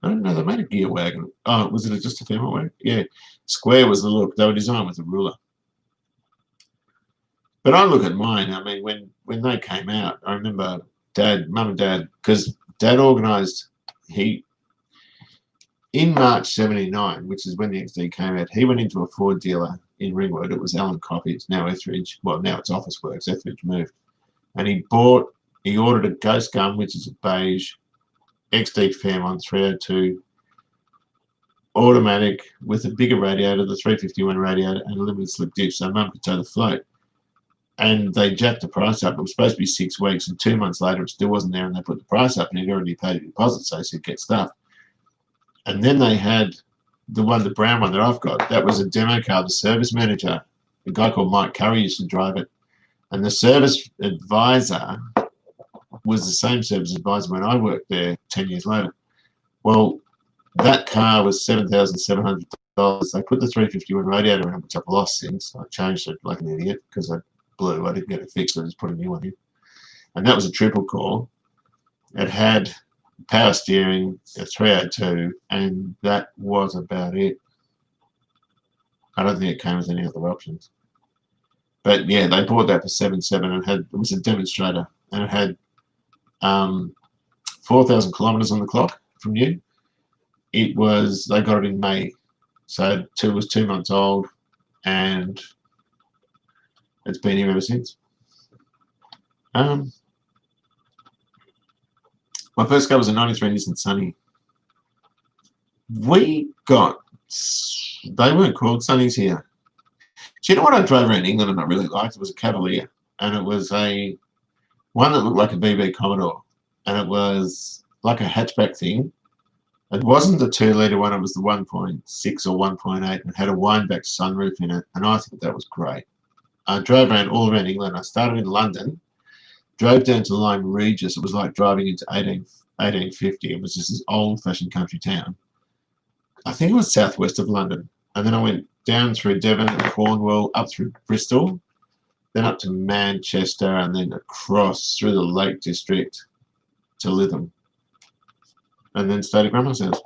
I don't know, they made a gear wagon. Oh, was it just a Femmel wagon? Yeah. Square was the look. They were designed with a ruler. But I look at mine. I mean, when they came out, I remember Mum and Dad, because Dad organised, in March 79, which is when the XD came out, he went into a Ford dealer in Ringwood. It was Alan Coffey. It's now Etheridge. Well, now it's Officeworks. Etheridge moved. And he ordered a Ghost Gun, which is a beige XD Fam on 302 automatic with a bigger radiator, the 351 radiator, and a limited slip diff, so Mum could tow the float. And they jacked the price up. It was supposed to be 6 weeks, and 2 months later it still wasn't there, and they put the price up, and he'd already paid a deposit, so he said, get stuff. And then they had the brown one that I've got. That was a demo car. The service manager, a guy called Mike Curry, used to drive it. And the service advisor was the same service advisor when I worked there 10 years later. Well, that car was $7,700. They put the 351 radiator in, which I've lost since. I changed it like an idiot because I didn't get it fixed. I just put a new one in. And that was a triple core. It had power steering, a 302, and that was about it. I don't think it came with any other options. But yeah, they bought that for $7,700, and it was a demonstrator, and it had 4,000 kilometers on the clock from new. They got it in May, so it was 2 months old, and it's been here ever since. My first car was a 93 Nissan Sunny. we got, they weren't called Sunnies here. Do you know what I drove around England and I really liked? It was a Cavalier, and it was a one that looked like a BB Commodore, and it was like a hatchback thing. It wasn't the 2-litre one, it was the 1.6 or 1.8 and had a wind-back sunroof in it, and I think that was great. I drove around all around England. I started in London, drove down to Lyme Regis. It was like driving into 1850. It was just this old-fashioned country town. I think it was southwest of London. And then I went down through Devon and Cornwall, up through Bristol, then up to Manchester, and then across through the Lake District to Lytham. And then stayed at Grandma's house.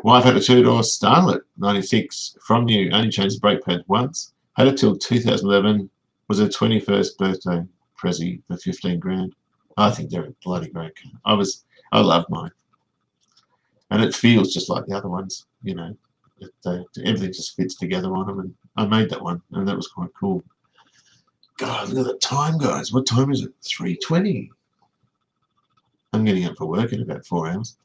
Wife had a 2-door Starlet, 96, from new, only changed the brake pad once. Had it till 2011, was her 21st birthday Prezi for 15 grand. I think they're a bloody great car. I love mine. And it feels just like the other ones, you know. Everything just fits together on them, and I made that one, and that was quite cool. God, look at the time, guys. What time is it? 3:20. I'm getting up for work in about 4 hours.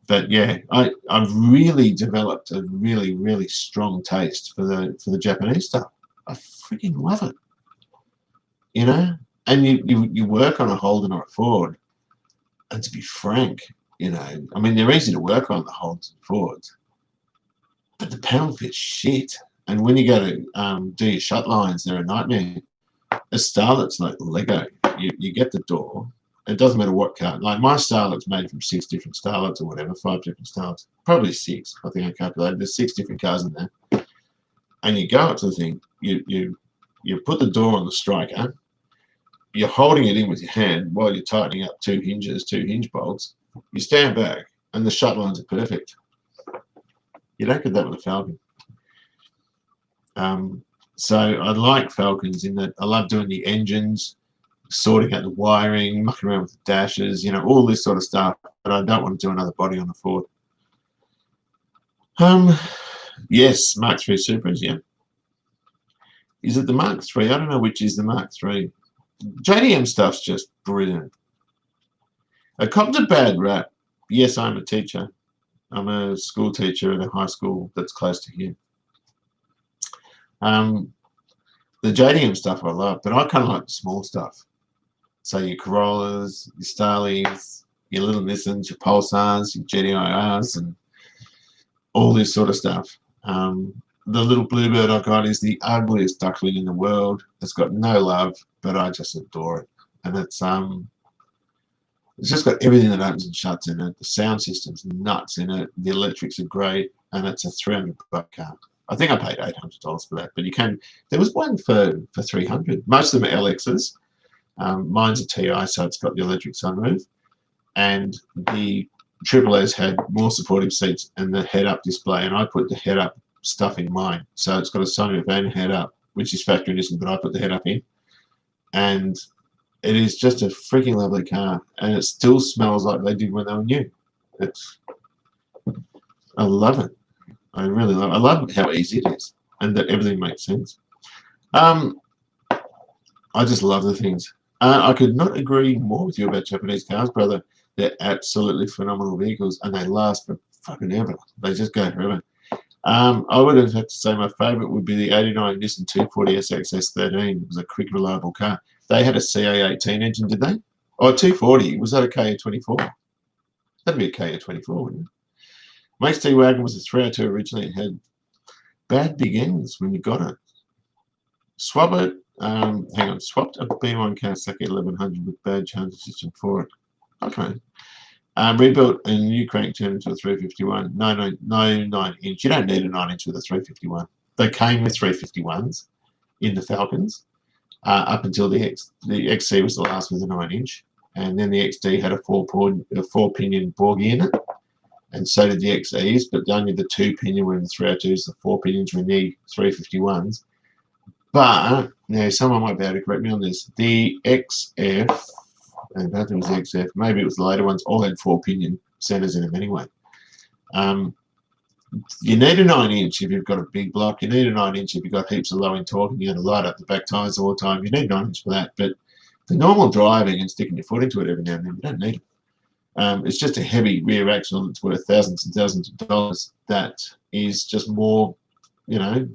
But yeah, I've really developed a really, really strong taste for the Japanese stuff. I freaking love it. You know? And you work on a Holden or a Ford, and to be frank, you know, I mean, they're easy to work on, the Holdens and Fords, but the panel fits shit. And when you go to do your shut lines, they're a nightmare. A Starlet's like Lego. You get the door. It doesn't matter what car. Like my Starlet's made from 6 different Starlets or whatever, 5 different Starlets. Probably 6. I think I calculated. There's 6 different cars in there. And you go up to the thing. You put the door on the striker. You're holding it in with your hand while you're tightening up 2 hinges, 2 hinge bolts. You stand back, and the shut lines are perfect. You don't get that with a Falcon. So I like Falcons in that I love doing the engines, sorting out the wiring, mucking around with the dashes, you know, all this sort of stuff. But I don't want to do another body on the Ford. Yes, Mark III Supras, yeah. Is it the Mark III? I don't know which is the Mark III. JDM stuff's just brilliant. I copped a bad rap. Yes, I'm a teacher. I'm a school teacher at a high school that's close to here. The JDM stuff I love, but I kind of like the small stuff. So your Corollas, your Starleys, your little Nissans, your Pulsars, your GTIRs, and all this sort of stuff. The little Bluebird I got is the ugliest duckling in the world. It's got no love, but I just adore it. And it's just got everything that opens and shuts in it. The sound system's nuts in it. The electrics are great, and it's a $300 car. I think I paid $800 for that, but you can. There was one for $300. Most of them are LXs. Mine's a TI, so it's got the electric sunroof, and the Triple S had more supportive seats and the head-up display, and I put the head-up stuff in mine. So it's got a sunroof and head-up, which is factory distance, but I put the head-up in, and it is just a freaking lovely car, and it still smells like they did when they were new. I love it. I really love it. I love how easy it is and that everything makes sense. I just love the things. I could not agree more with you about Japanese cars, brother. They're absolutely phenomenal vehicles, and they last for fucking ever. They just go forever. I would have had to say my favourite would be the 89 Nissan 240 SXS13. It was a quick, reliable car. They had a CA18 engine, did they? Oh, 240. Was that a KA24? That'd be a KA24, wouldn't it? Max T-Wagon was a 302 originally. It had bad big ends when you got it. Swapped a B1 Kawasaki 1100 with bad charging system for it. Okay. Rebuilt a new crank turned into a 351. No 9-inch. You don't need a 9-inch with a 351. They came with 351s in the Falcons up until the XC was the last with a 9-inch. And then the XD had a 4-pinion Borgie in it. And so did the XEs, but only the 2-pinion were in the 302s, the 4 pinions were in the 351s. But, now someone might be able to correct me on this, the XF, I don't think it was the XF, maybe it was the later ones, all had 4-pinion centers in them anyway. You need a 9-inch if you've got a big block. You need a 9-inch if you've got heaps of low-end torque and you're going to light up the back tyres all the time. You need 9-inch for that. But for normal driving and sticking your foot into it every now and then, you don't need it. It's just a heavy rear axle that's worth thousands and thousands of dollars. That is just more, you know,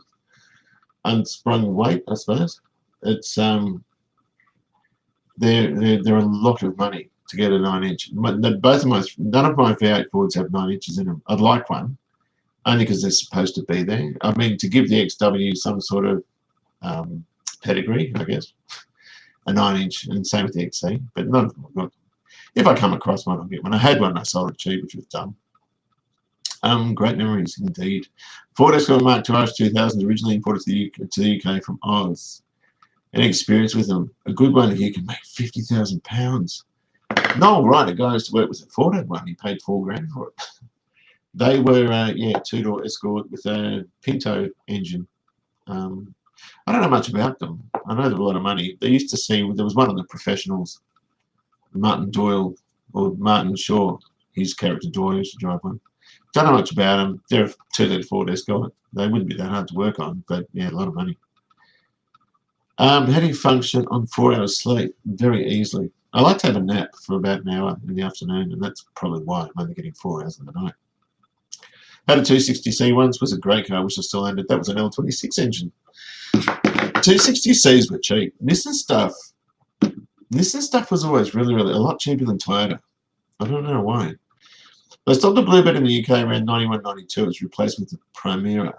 unsprung weight, I suppose. It's they're a lot of money to get a 9-inch. None of my V8 Fords have 9 inches in them. I'd like one, only because they're supposed to be there. I mean, to give the XW some sort of pedigree, I guess, a 9-inch, and same with the XC. But none of them I've got. If I come across one, I'll get one. I had one, I sold it cheap, which was dumb. Great memories indeed. Ford Escort Mark II Irish 2000 originally imported to the UK from Oz. Any experience with them? A good one, you can make £50,000. Noel Wright, a guy I used to work with at Ford, had one. He paid $4,000 for it. They were, two-door Escort with a Pinto engine. I don't know much about them. I know they're a lot of money. They used to see, there was one of the professionals, Martin Doyle, or Martin Shaw, his character Doyle used to drive one. Don't know much about them. They're a 2-litre Ford Escort. They wouldn't be that hard to work on, but yeah, a lot of money. How do you function on 4 hours sleep? Very easily. I like to have a nap for about an hour in the afternoon, and that's probably why I'm only getting 4 hours in the night. Had a 260C once, was a great car, which I still owned it. That was an L26 engine. 260Cs were cheap. Nissan stuff was always really, really a lot cheaper than Toyota. I don't know why. They stopped the Bluebird in the UK around 91, 92. It was replaced with the Primera.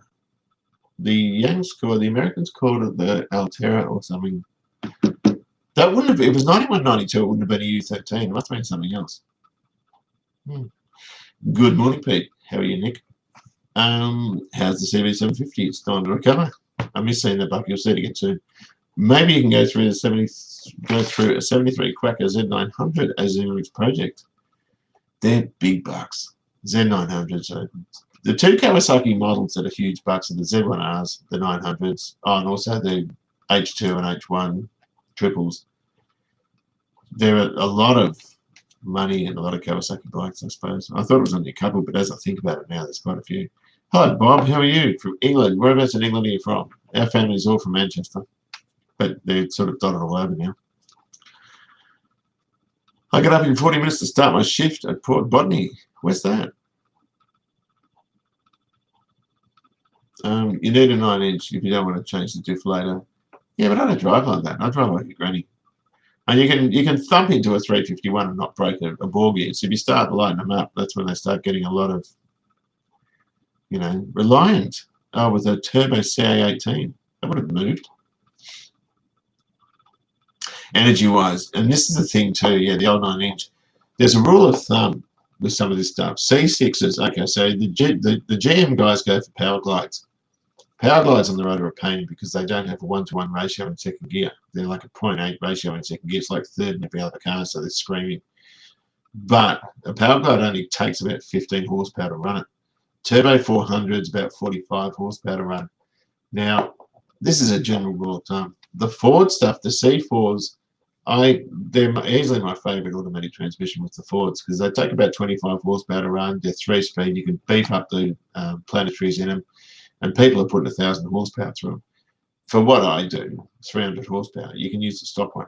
The Americans called it the Altera or something. That wouldn't have, it was 91, 92, it wouldn't have been a U13. It must have been something else. Good morning, Pete. How are you, Nick? How's the CV750? It's time to recover. I miss seeing that buck. You'll see it again soon. Maybe you can go through a 73 Quacker Z900 as an project. They're big bucks. Z900s. The two Kawasaki models that are huge bucks are the Z1Rs, the 900s, and also the H2 and H1 triples. There are a lot of money and a lot of Kawasaki bikes, I suppose. I thought it was only a couple, but as I think about it now, there's quite a few. Hi, Bob. How are you? From England. Whereabouts in England are you from? Our family's all from Manchester, but they're sort of dotted all over now. I got up in 40 minutes to start my shift at Port Botany. Where's that? You need a 9-inch if you don't want to change the diff later. Yeah, but I don't drive like that. I drive like a granny. And you can thump into a 351 and not break a ball gear. So if you start lighting them up, that's when they start getting a lot of, Reliant. Oh, with a turbo CA18. That would have moved. Energy-wise, and this is the thing too, yeah, the old 9-inch. There's a rule of thumb with some of this stuff. C6s, okay, so the GM guys go for power glides. Power glides on the road are a pain because they don't have a 1-to-1 ratio in second gear. They're like a 0.8 ratio in second gear. It's like third in every other car, so they're screaming. But a power glide only takes about 15 horsepower to run it. Turbo 400 is about 45 horsepower to run. Now, this is a general rule of thumb. The Ford stuff, the C4s, they're easily my favourite automatic transmission with the Fords because they take about 25 horsepower to run. They're 3-speed. You can beef up the planetaries in them, and people are putting 1,000 horsepower through them. For what I do, 300 horsepower, you can use the stock one.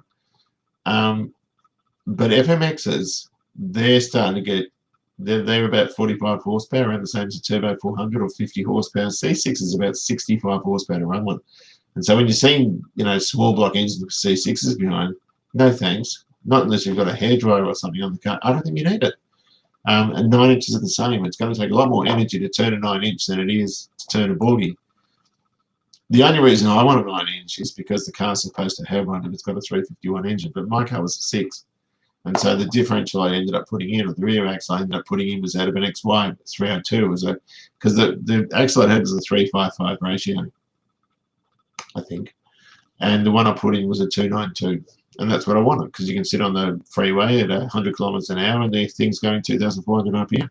But FMXs, they're starting to get, they're about 45 horsepower, around the same as a Turbo 400 or 50 horsepower. C6 is about 65 horsepower to run one. And so when you're seeing, small block engines with C6s behind, no thanks. Not unless you've got a hairdryer or something on the car. I don't think you need it. And 9 inches are the same. It's going to take a lot more energy to turn a 9-inch than it is to turn a bogey. The only reason I want a 9-inch is because the car's supposed to have one if it's got a 351 engine. But my car was a 6. And so the differential I ended up putting in, or the rear axle I ended up putting in, was out of an XY 302. Because the axle I had was a 355 ratio, I think. And the one I put in was a 292. And that's what I wanted, because you can sit on the freeway at 100 kilometres an hour and the thing's going 2,400 RPM.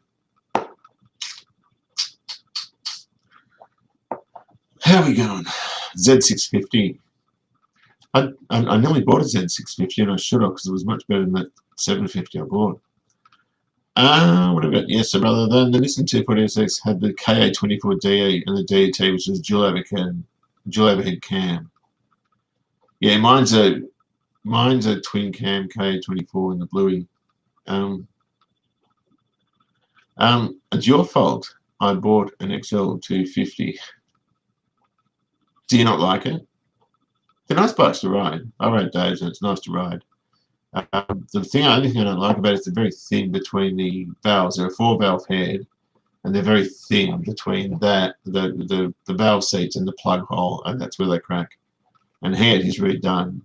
How are we going? Z650. I nearly bought a Z650 and I should have, because it was much better than that 750 I bought. What have I got? Yes, so rather than the Nissan 240SX had the KA24DE and the DET, which was dual overhead cam. Yeah, mine's a twin cam KA24 in the bluey. It's your fault. I bought an XL 250. Do you not like it? They're nice bikes to ride. I rode Dave's and it's nice to ride. Only thing I don't like about it is they're very thin between the valves. They're a 4-valve head, and they're very thin between the valve seats and the plug hole, and that's where they crack. And head he's redone,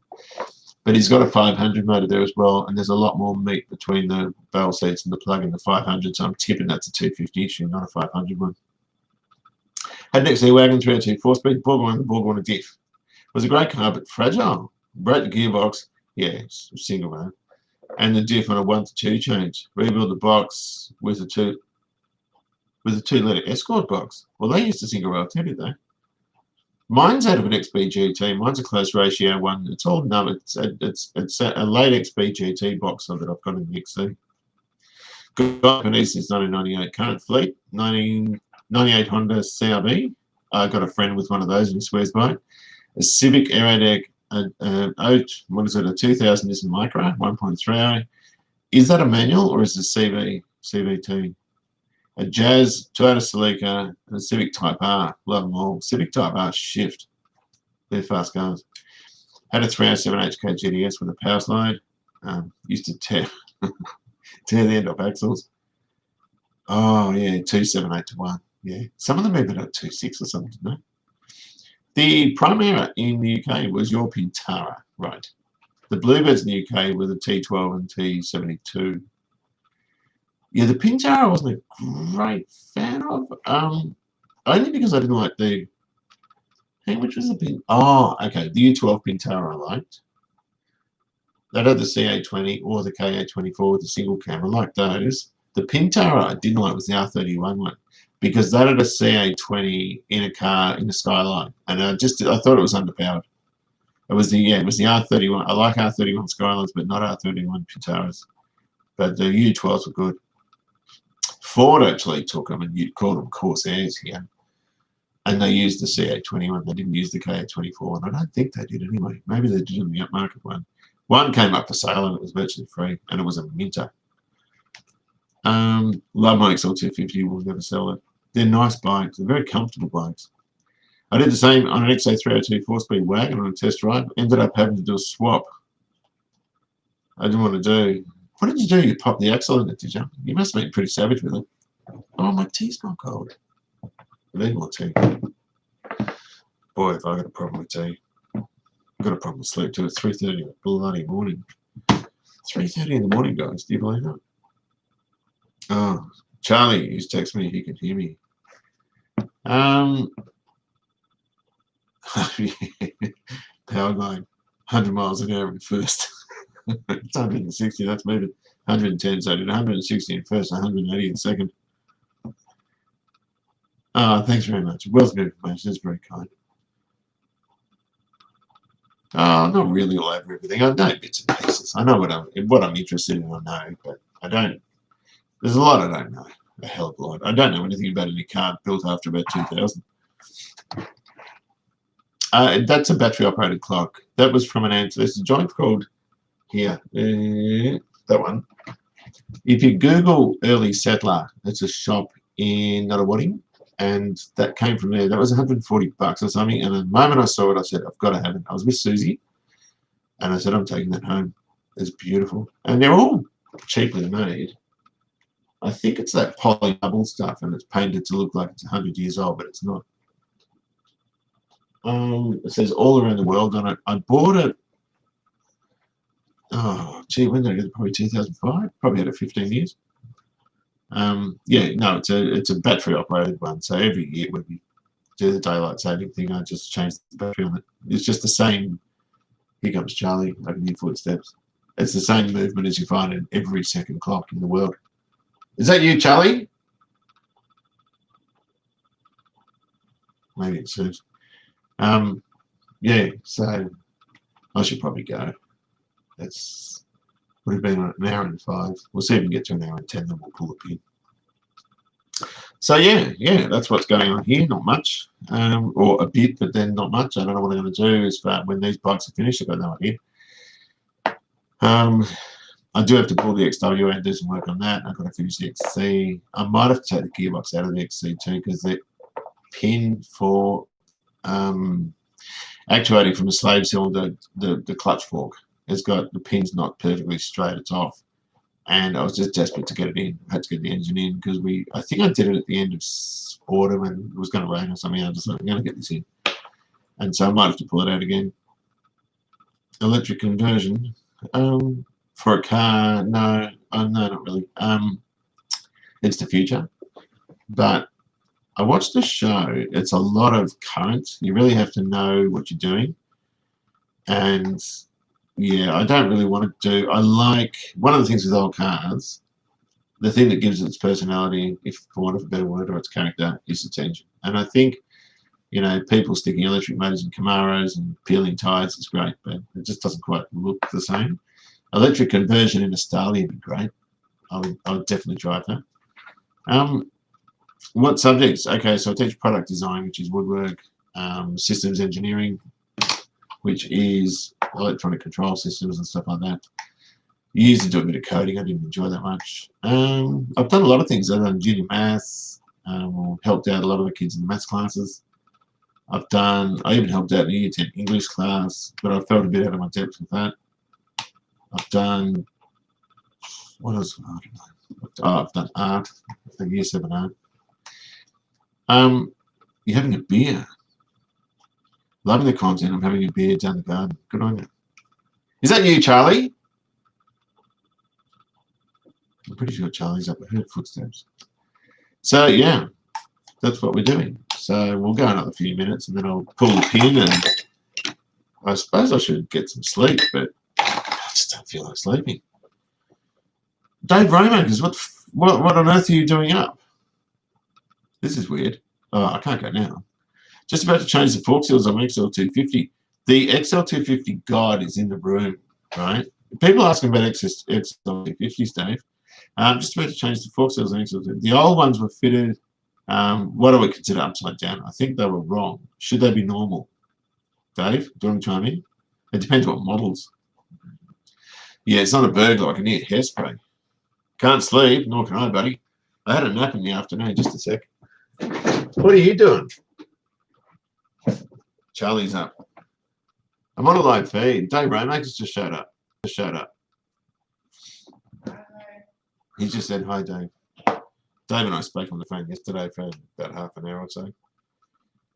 but he's got a 500 motor there as well, and there's a lot more meat between the valve seats and the plug and the 500. So I'm tipping that's a 250 issue, not a 500 one. Had an XC-Wagon 302 4-speed, Borg one a diff. Was a great car, but fragile. Broke the gearbox. Yeah, single man. And the diff on a 1 to 2 change. Rebuild the box with a 2-litre Escort box. Well, they used a single rail too, did they? Mine's out of an XB GT. Mine's a close ratio one. It's all numbered. It's a late XB GT box that I've got in the XC. Got Japanese since 1998. Current fleet 1998 Honda CRV. I got a friend with one of those and he swears by it. A Civic Aerodeck, what is it, a 2000 Nissan Micra, 1.30. Is that a manual or is it a CVT? A Jazz, Toyota Celica, and a Civic Type R. Love them all. Civic Type R shift. They're fast cars. Had a 307 HK GTS with a power slide. Used to tear the end off axles. Oh, yeah, 278 to 1. Yeah. Some of them even at 2.6 or something, didn't they? The Primera in the UK was your Pintara, right? The Bluebirds in the UK were the T12 and T72. Yeah, the Pintara I wasn't a great fan of. Only because I didn't like the. Hey, which was the Pin? Oh, okay. The U12 Pintara I liked. That had the CA20 or the KA24 with the single cam. I liked those. The Pintara I didn't like was the R31 one because that had a CA20 in a car in a Skyline, and I thought it was underpowered. It was the R31. I like R31 Skylines, but not R31 Pintaras. But the U12s were good. Ford actually took them and you called them Corsairs here, and they used the CA21. They didn't use the KA24, and I don't think they did anyway. Maybe they did in the upmarket one. One came up for sale and it was virtually free, and it was a Minter. Love my XL250. Will never sell it. They're nice bikes. They're very comfortable bikes. I did the same on an XA302 4-speed wagon on a test drive. Ended up having to do a swap. I didn't want to do. What did you do? You popped the axle in it, did you? You must have been pretty savage with it. Oh, my tea's gone cold. I need more tea. Boy, have I got a problem with tea. I've got a problem with sleep too. It's 3:30 in the bloody morning. 3:30 in the morning, guys. Do you believe that? Oh, Charlie, he's texted me. He can hear me. Power going 100 miles an hour in first. It's 160. That's moving 110. So I did 160 in first, 180 in second. Thanks very much. Wealth of information. That's very kind. I'm not really all over everything. I know bits and pieces. I know what I'm interested in. I know, but I don't. There's a lot I don't know. A hell of a lot. I don't know anything about any car built after about 2000. That's a battery-operated clock. That was from an answer. There's a joint called here. That one. If you Google Early Settler, it's a shop in Nuttawading, and that came from there. That was $140 or something. And the moment I saw it, I said, I've got to have it. I was with Susie, and I said, I'm taking that home. It's beautiful. And they're all cheaply made. I think it's that poly bubble stuff, and it's painted to look like it's 100 years old, but it's not. It says all around the world on it. I bought it. Oh, gee, when did I get it? Probably 2005. Probably had it 15 years. Yeah, no, it's a battery operated one. So every year when we do the daylight saving thing, I just change the battery on it. It's just the same. Here comes Charlie. I can hear footsteps. It's the same movement as you find in every second clock in the world. Is that you, Charlie? Maybe it says. Yeah, so I should probably go. That's would have been an hour and 5. We'll see if we can get to an hour and 10, then we'll pull a pin. So yeah, that's what's going on here. Not much, or a bit, but then not much. I don't know what I'm going to do as far when these bikes are finished. I've got no idea. I do have to pull the XW and do some work on that. I've got to finish the XC. I might have to take the gearbox out of the XC too, because the pin for actuating from the slave cylinder, the clutch fork has got the pin's not perfectly straight, it's off. And I was just desperate to get it in. I had to get the engine in because I think I did it at the end of autumn and it was going to rain or something. I just thought, I'm going to get this in. And so I might have to pull it out again. Electric conversion. For a car, no, not really. It's the future. But I watched the show. It's a lot of current. You really have to know what you're doing. And yeah, I don't really want to do. I like one of the things with old cars. The thing that gives it its personality, if for want of a better word, or its character, is its engine. And I think, you know, people sticking electric motors in Camaros and peeling tires is great, but it just doesn't quite look the same. Electric conversion in a Starley would be great. I would definitely drive that. What subjects? Okay, so I teach product design, which is woodwork, systems engineering, which is electronic control systems and stuff like that. Used to do a bit of coding. I didn't enjoy that much. I've done a lot of things. I've done junior maths, helped out a lot of the kids in the maths classes. I even helped out in the Year 10 English class, but I felt a bit out of my depth with that. I've done, what else? I've done art, the Year 7 art. You're having a beer. Loving the content. I'm having a beer down the garden. Good on you. Is that you, Charlie? I'm pretty sure Charlie's up. I heard footsteps. So, yeah, that's what we're doing. So we'll go another few minutes and then I'll pull the pin and I suppose I should get some sleep, but I just don't feel like sleeping. Dave Raymakers, what on earth are you doing up? This is weird. Oh, I can't go now. Just about to change the fork seals on my XL250. The XL250 guide is in the room, right? People asking about XL250s, Dave. Just about to change the fork seals on XL250. The old ones were fitted. What do we consider upside down? I think they were wrong. Should they be normal? Dave, do you want to chime in? It depends what models. Yeah, it's not a burglar. I can hear hairspray. Can't sleep, nor can I, buddy. I had a nap in the afternoon. Just a sec. What are you doing? Charlie's up. I'm on a live feed. Dave Raymakers just showed up. He just said, hi, Dave. Dave and I spoke on the phone yesterday for about half an hour or so.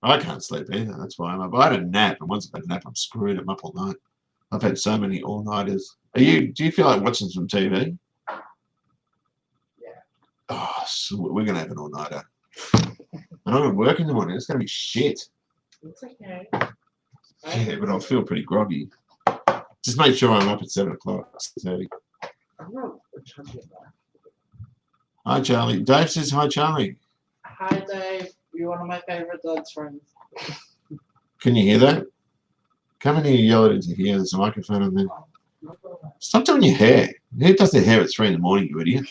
I can't sleep either. That's why I'm up. I had a nap, and once I've had a nap, I'm screwed. I'm up all night. I've had so many all-nighters. Do you feel like watching some TV? Yeah. Oh, so we're going to have an all-nighter. And I'm going to work in the morning. It's going to be shit. It's okay. Yeah, but I'll feel pretty groggy. Just make sure I'm up at 7 o'clock, 6:30. I'm not chugging that. Hi, Charlie. Dave says hi, Charlie. Hi, Dave. You're one of my favorite dad's friends. Can you hear that? Come in here, yell it into here. There's a microphone on there. Stop doing your hair. Who does their hair at 3 in the morning, you idiot?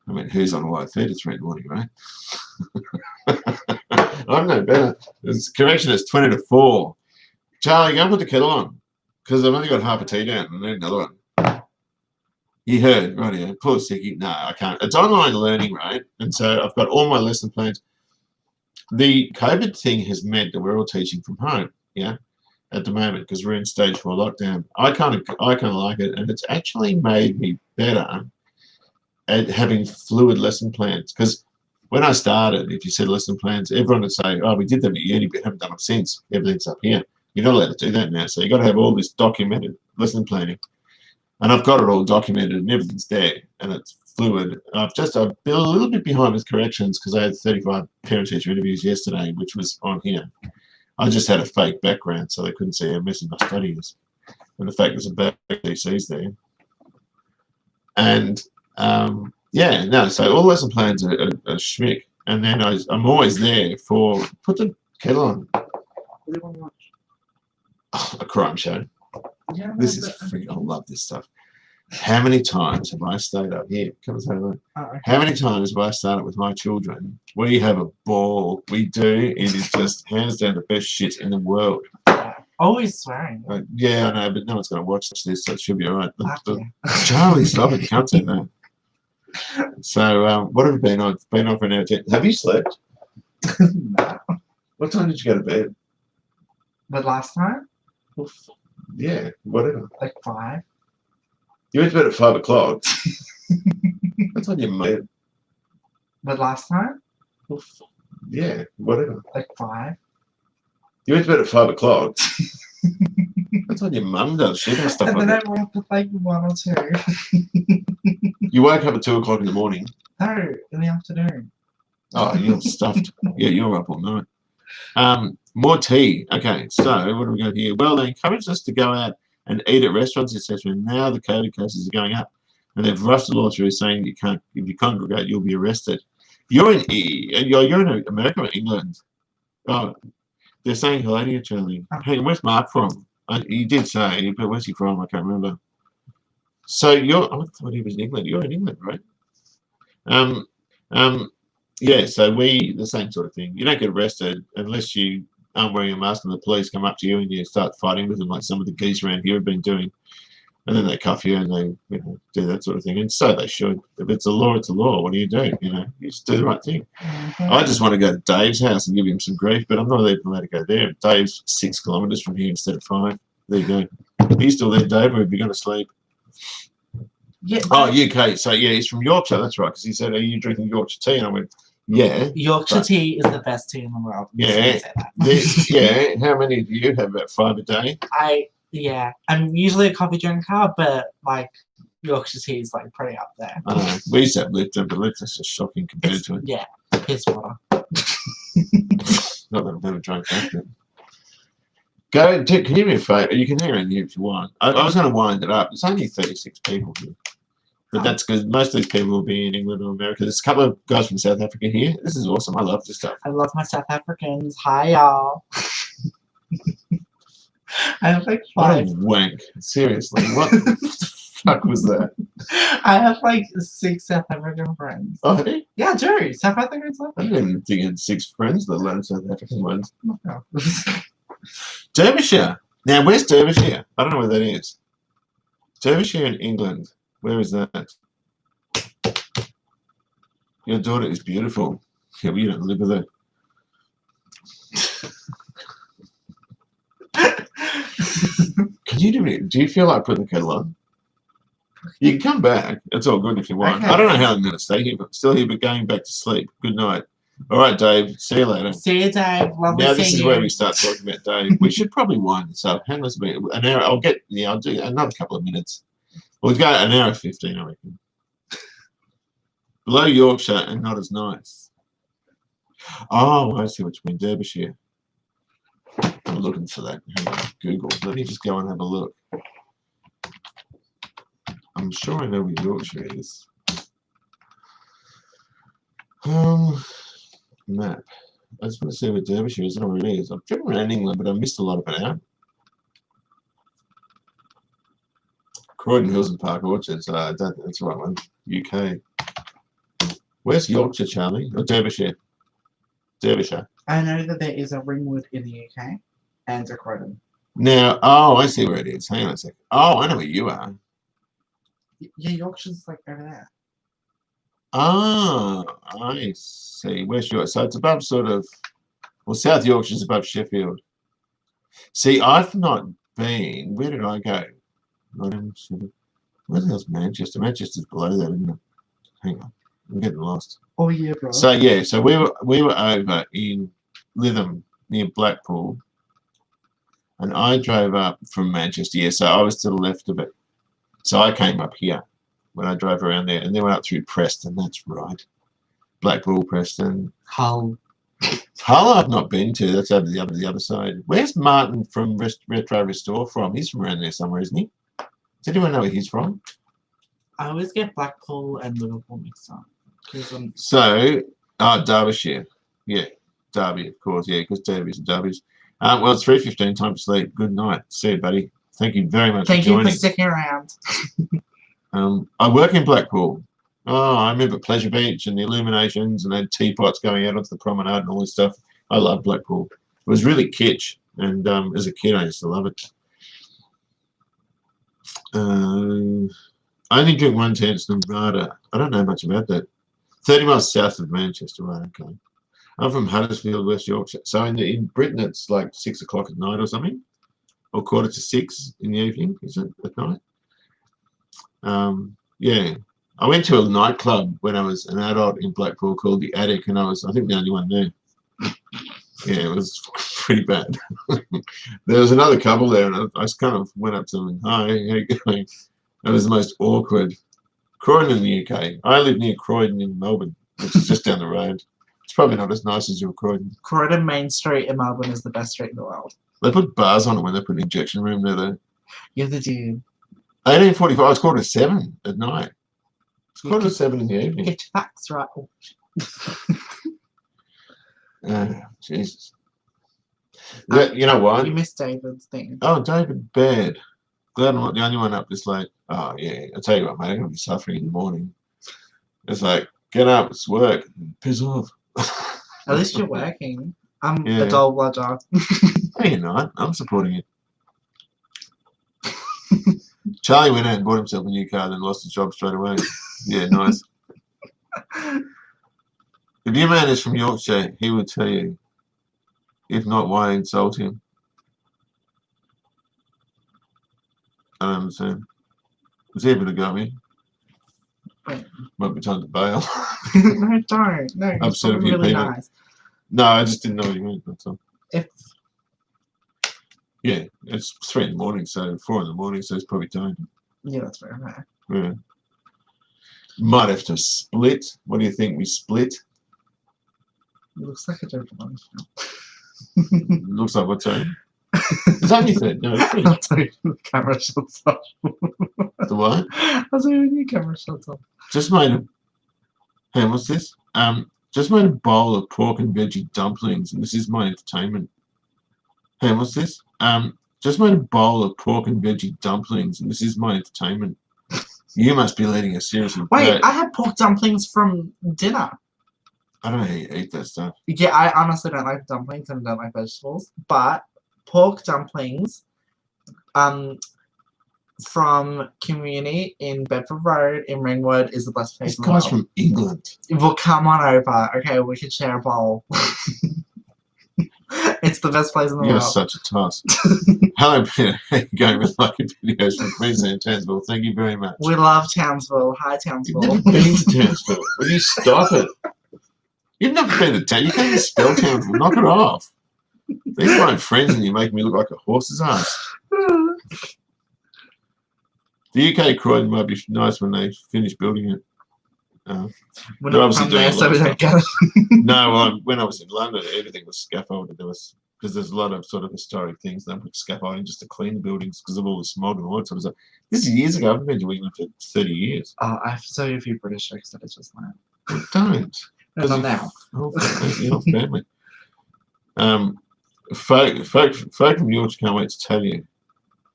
I mean, who's on a live feed at 3 in the morning, right? I'm no better. Correction, it's 20 to 4. Charlie, go and put the kettle on. Because I've only got half a tea down and I need another one. You heard, right here. Poor Sicky. No, I can't. It's online learning, right? And so I've got all my lesson plans. The COVID thing has meant that we're all teaching from home, yeah, at the moment, because we're in stage 4 lockdown. I kind of like it, and it's actually made me better at having fluid lesson plans. Because when I started, if you said lesson plans, everyone would say, oh, we did them at uni, but haven't done them since. Everything's up here. You're not allowed to do that now. So you've got to have all this documented lesson planning. And I've got it all documented and everything's there and it's fluid. I've been a little bit behind with corrections because I had 35 parent-teacher interviews yesterday, which was on here. I just had a fake background so they couldn't see how messy my study is. And the fact there's a back DCs there. And yeah, no, so all lesson plans are schmick. And then I'm always there for, put the kettle on. What do you want to watch? Oh, a crime show. Yeah, This is freaking, I love this stuff. How many times have I stayed up here? Come and say hello. How many times have I stayed up with my children? We have a ball. We do. It is just hands down the best shit in the world. Always swearing. Yeah, I know, but no one's going to watch this, so it should be all right. Fuck yeah. Charlie, stop it. You can't say that. So, what have you been on? Been on for an hour 10. Have you slept? No. What time did you go to bed? But last time? Yeah, whatever. Like 5. You went to bed at 5 o'clock. That's on your bed. But last time? Yeah, whatever. Like 5. You went to bed at 5 o'clock. That's what your mum does. She does stuff And like then that. I woke up at like 1 or 2. You woke up at 2 o'clock in the morning. No, in the afternoon. Oh, you're stuffed. Yeah, you're up all night. More tea. Okay, so what do we got here? Well, they encouraged us to go out and eat at restaurants, etc. Now the COVID cases are going up, and they've rushed the law through saying you can't, if you congregate, you'll be arrested. You're in America or England? Oh, they're saying hello to you, Charlie. Hey, where's Mark from? He did say, but where's he from? I can't remember. So I thought he was in England. You're in England, right? Yeah, so the same sort of thing. You don't get arrested unless you aren't wearing a mask and the police come up to you and you start fighting with them like some of the geese around here have been doing. And then they cuff you and they do that sort of thing. And so they should. If it's a law, it's a law. What do? You just do the right thing. Mm-hmm. I just want to go to Dave's house and give him some grief, but I'm not even allowed to go there. Dave's 6 kilometres from here instead of 5. There you go. Are you still there, Dave, or have you gone to sleep? Yeah. Oh, UK. So, yeah, he's from Yorkshire. That's right. Because he said, are you drinking Yorkshire tea? And I went, yeah. Yorkshire tea is the best tea in the world. Yeah. Yeah. How many do you have? About 5 a day? Yeah. I'm usually a coffee drinker, but like Yorkshire tea is like pretty up there. We used to have Lipton, but Lipton's just shocking compared to it. Yeah. Piss water. Not that I've ever drunk that. Can you do me a favour? You can hear in here if you want. I was going to wind it up. There's only 36 people here. But that's because most of these people will be in England or America. There's a couple of guys from South Africa here. This is awesome. I love this stuff. I love my South Africans. Hi, y'all. I have like 5. What a wank. Seriously. What the fuck was that? I have like 6 South African friends. Oh, have you? Yeah, Jerry. South Africans. I didn't even think you had 6 friends, let alone South African ones. No. Derbyshire. Now, where's Derbyshire? I don't know where that is. Derbyshire in England. Where is that? Your daughter is beautiful. Yeah, well, you don't live with her. Can you do you feel like putting the kettle on? You can come back. It's all good if you want. Okay. I don't know how I'm going to stay here, but still here, but going back to sleep. Good night. All right, Dave. See you later. See you, Dave. Lovely Now, this seeing is you. where we start talking about Dave. We should probably wind this up. Hang on a minute. An hour. I'll do another couple of minutes. We'll go an hour 15, I reckon. Below Yorkshire and not as nice. Oh, I see what you mean. Derbyshire. I'm looking for that. Hang on, Google. Let me just go and have a look. I'm sure I know where Yorkshire is. Map. I just want to see where Derbyshire is. I don't know where it is. I've driven around England, but I missed a lot of it out. Croydon Hills and Park Orchards. I don't think that's the right one. UK. Where's Yorkshire, Charlie? Or Derbyshire? Derbyshire. I know that there is a Ringwood in the UK and a Croydon. Now, oh, I see where it is. Hang on a second. Oh, I know where you are. Yeah, Yorkshire's like over there. Oh, I see. Where's yours? So it's above sort of, well, South Yorkshire's above Sheffield. See, I've not been. Where did I go? Where the hell's Manchester? Manchester's below that, isn't it? Hang on. I'm getting lost. Oh, yeah, bro. So, yeah, so we were over in Lytham near Blackpool. And I drove up from Manchester. Yeah, so I was to the left of it. So I came up here when I drove around there, and then went up through Preston. That's right. Blackpool, Preston. Hull. Hull I've not been to. That's over the other side. Where's Martin from Retro Restore from? He's from around there somewhere, isn't he? Does anyone know where he's from? I always get Blackpool and Liverpool mixed up. So, Derbyshire. Yeah, Derby, of course. Yeah, because Derby's and Derby's. Well, it's 3:15. Time to sleep. Good night. See you, buddy. Thank you very much for joining. Thank you for sticking around. I work in Blackpool. Oh, I remember Pleasure Beach and the illuminations and they had teapots going out onto the promenade and all this stuff. I love Blackpool. It was really kitsch. And as a kid, I used to love it. I only drink one chance Nevada. I don't know much about that. 30 miles south of Manchester, right? Okay. I'm from Huddersfield, West Yorkshire. So in Britain, it's like 6 o'clock at night or something, or 5:45 in the evening, is it, at night? Yeah. I went to a nightclub when I was an adult in Blackpool called The Attic, and I think, the only one there. Yeah, it was pretty bad. There was another couple there, and I just kind of went up to them and, hi, how you going? It was the most awkward. Croydon in the UK. I live near Croydon in Melbourne, which is just down the road. It's probably not as nice as your Croydon. Croydon Main Street in Melbourne is the best street in the world. They put bars on it when they put an injection room there, though. You're the dude. 18:45, it's 7:15 at night. It's 7:15 in the evening. Get your facts right. Oh, Jesus. You know what? You missed David's thing. Oh, David Baird. Glad I'm not the only one up this late. Oh, yeah. I'll tell you what, mate. I'm going to be suffering in the morning. It's like, get up, it's work. Piss off. At least you're working. I'm Yeah. a dull bludger. No, you're not. I'm supporting it. Charlie went out and bought himself a new car, then lost his job straight away. Yeah, nice. If your man is from Yorkshire, he would tell you. If not, why insult him? I don't understand. Was he able to go me? Might be time to bail. No, don't. No, I've said a few really people. nice. No, I just didn't know what you meant. That's all. If Yeah, it's 3 in the morning, so 4 in the morning, so it's probably time. yeah, that's very fair. Yeah. Might have to split. What do you think? We split? It looks like a joke on Looks like what's that? It's only 3. No, it's 3. I'll tell you when the camera shuts off. The what? I'll tell you when your camera shuts off. Just made a. Hey, what's this? Just made a bowl of pork and veggie dumplings, and this is my entertainment. Hey, what's this? Just made a bowl of pork and veggie dumplings, and this is my entertainment. You must be leading a seriously Wait, bad. I had pork dumplings from dinner. I don't know how you eat that stuff. Yeah, I honestly don't like dumplings and don't like vegetables, but pork dumplings, from Community in Bedford Road in Ringwood is the best place This in the guy's world. from England. Well, come on over. Okay, we could share a bowl. It's the best place in the You're world. such a toss. Hello, Peter. How you going with lucky videos from Queensland, Townsville? Thank you very much. We love Townsville. Hi, You've Townsville. never been to Townsville. Will you stop it? You've never been to town. You can't even spell Townsville. Knock it off. These are my friends and you make me look like a horse's ass. The UK Croydon might be nice when they finish building it. We're They're not obviously from doing there, a so lot we of don't get it. No, well, when I was in London, everything was scaffolded. There was, because there's a lot of sort of historic things. They put scaffolding just to clean the buildings because of all the smog and all that sort of stuff. This is years ago. I've been to England for 30 years. Oh, I have so few British jokes that it's just like. Don't. No, not now. Oh, you're family. Folk from Yorkshire can't wait to tell you.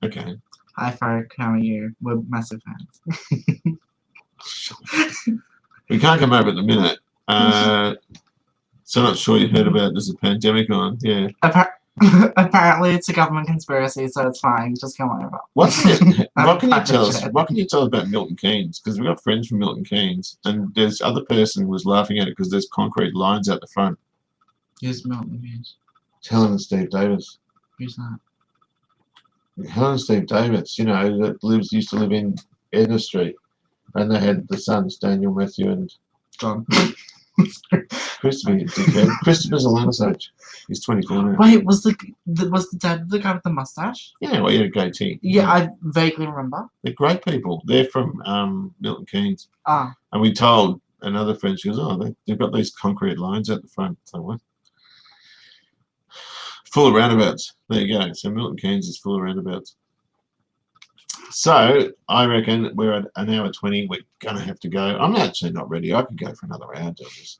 Okay. Hi, Farrick. How are you? We're massive fans. We can't come over at the minute. So not sure you've heard about there's a pandemic on. Yeah. Apparently, it's a government conspiracy, so it's fine. Just come over. What's it? What can you tell us? Shit. What can you tell us about Milton Keynes? Because we've got friends from Milton Keynes, and there's other person who was laughing at it because there's concrete lines out the front. Who's Milton Keynes? Helen and Steve Davis. Who's that? Helen and Steve Davis, you know, that used to live in Edna Street, and they had the sons Daniel, Matthew, and John. Christopher. Christopher's Alana's age. He's 24 now. Wait, was the dad the guy with the mustache? Yeah, well, he had a goatee. Yeah, I vaguely remember. They're great people. They're from Milton Keynes. Ah, And we told another friend, she goes, oh, they've got these concrete lines at the front. So what? Full of roundabouts. There you go. So Milton Keynes is full of roundabouts. So I reckon we're at an hour 20. We're going to have to go. I'm actually not ready. I could go for another hour, Douglas.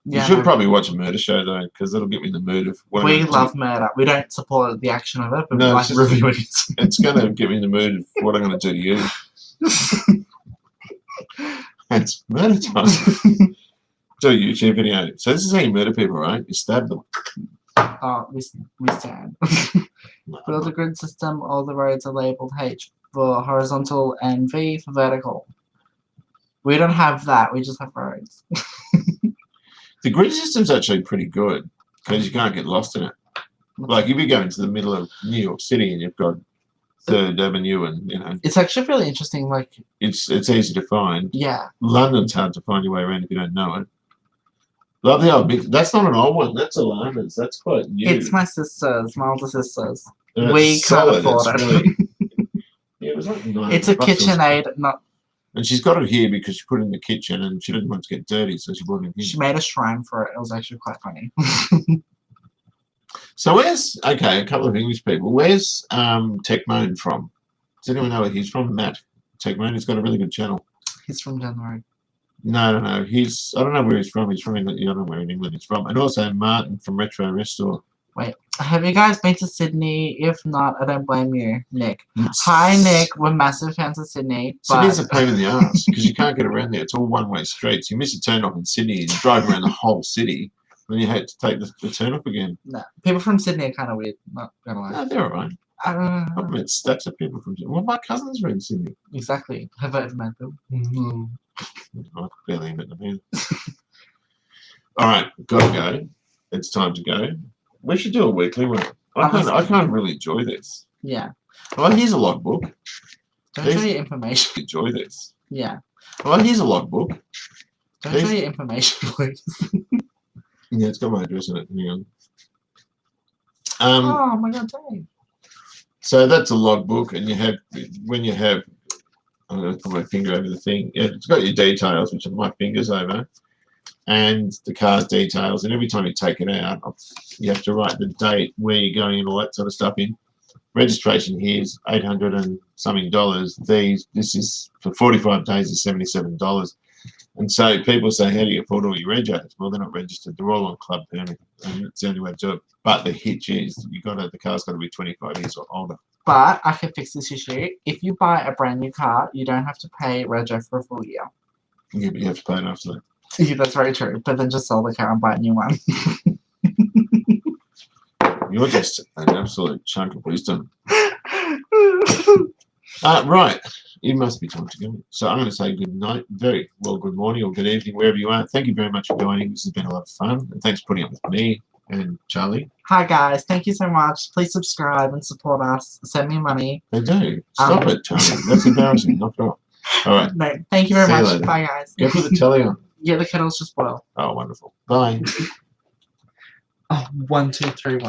yeah. You should no. probably watch a murder show, though, because that'll get me in the mood of what We I'm gonna love do. murder. We don't support the action of it, but No, we like it's just- reviewing it. It's going to get me in the mood of what I'm going to do to you. It's murder time. Do a YouTube video. So this is how you murder people, right? You stab them. We stand. Build a grid system. All the roads are labeled H for horizontal and V for vertical. We don't have that. We just have roads. The grid system's actually pretty good because you can't get lost in it. Like if you go into the middle of New York City and you've got Third Avenue, and you know, It's actually really interesting. Like, it's easy to find. yeah, London's hard to find your way around if you don't know it. Love the old big. That's not an old one. That's a Leyland's. That's quite new. it's my sister's, my older sister's. And it's We can't solid. afford It's it. really, yeah, it was like $9 It's a bucks or something. KitchenAid, not. And she's got it here because she put it in the kitchen and she didn't want it to get dirty, so she brought it in here. She made a shrine for it. It was actually quite funny. So where's a couple of English people? Where's Techmoan from? Does anyone know where he's from? Matt Techmoan. He's got a really good channel. He's from down the road. No. He's I don't know where he's from. He's from England. I don't know where in England he's from. And also Martin from Retro Restore. Wait, have you guys been to Sydney? If not, I don't blame you, Nick. Hi, Nick. We're massive fans of Sydney. Sydney's a pain in the ass because you can't get around there. It's all one-way streets. You miss a turn off in Sydney and you drive around the whole city. Then you had to take the turn off again. No, people from Sydney are kind of weird. Not gonna lie. No, they're all right. I've met stacks of people from Sydney. Well, my cousins are in Sydney. Exactly. Have I ever met them? No. I barely met them here. All right, gotta go. It's time to go. We should do a weekly one. I can't really enjoy this. Yeah. Well, here's a logbook. Don't show your information. Enjoy this. Yeah. Well, here's a logbook. Don't show your information, please. Yeah, it's got my address in it. Hang on. Oh my god, Dave. So that's a logbook, and when you have, I'm going to put my finger over the thing. Yeah, it's got your details, which are my fingers over, and the car's details. And every time you take it out, you have to write the date, where you're going, and all that sort of stuff in. Registration here is $800 and something. This is for 45 days is $77. And so people say, how do you afford all your regos? Well, they're not registered. They're all on club permit, and it's the only way to do it. But the hitch is the car's got to be 25 years or older. But I can fix this issue. If you buy a brand new car, you don't have to pay rego for a full year. Yeah, but you have to pay it after that. Yeah, that's very true. But then just sell the car and buy a new one. You're just an absolute chunk of wisdom. Right. It must be time to go. So I'm going to say good night, good morning or good evening, wherever you are. Thank you very much for joining. This has been a lot of fun. And thanks for putting up with me and Charlie. Hi, guys. Thank you so much. Please subscribe and support us. Send me money. They do. Stop it, Charlie. That's embarrassing. Knock it off. All right. No, thank you very See you much. later. Bye, guys. Go put the telly on. Yeah, the kettle's just boiled. Oh, wonderful. Bye. Oh, 1, 2, 3, 1.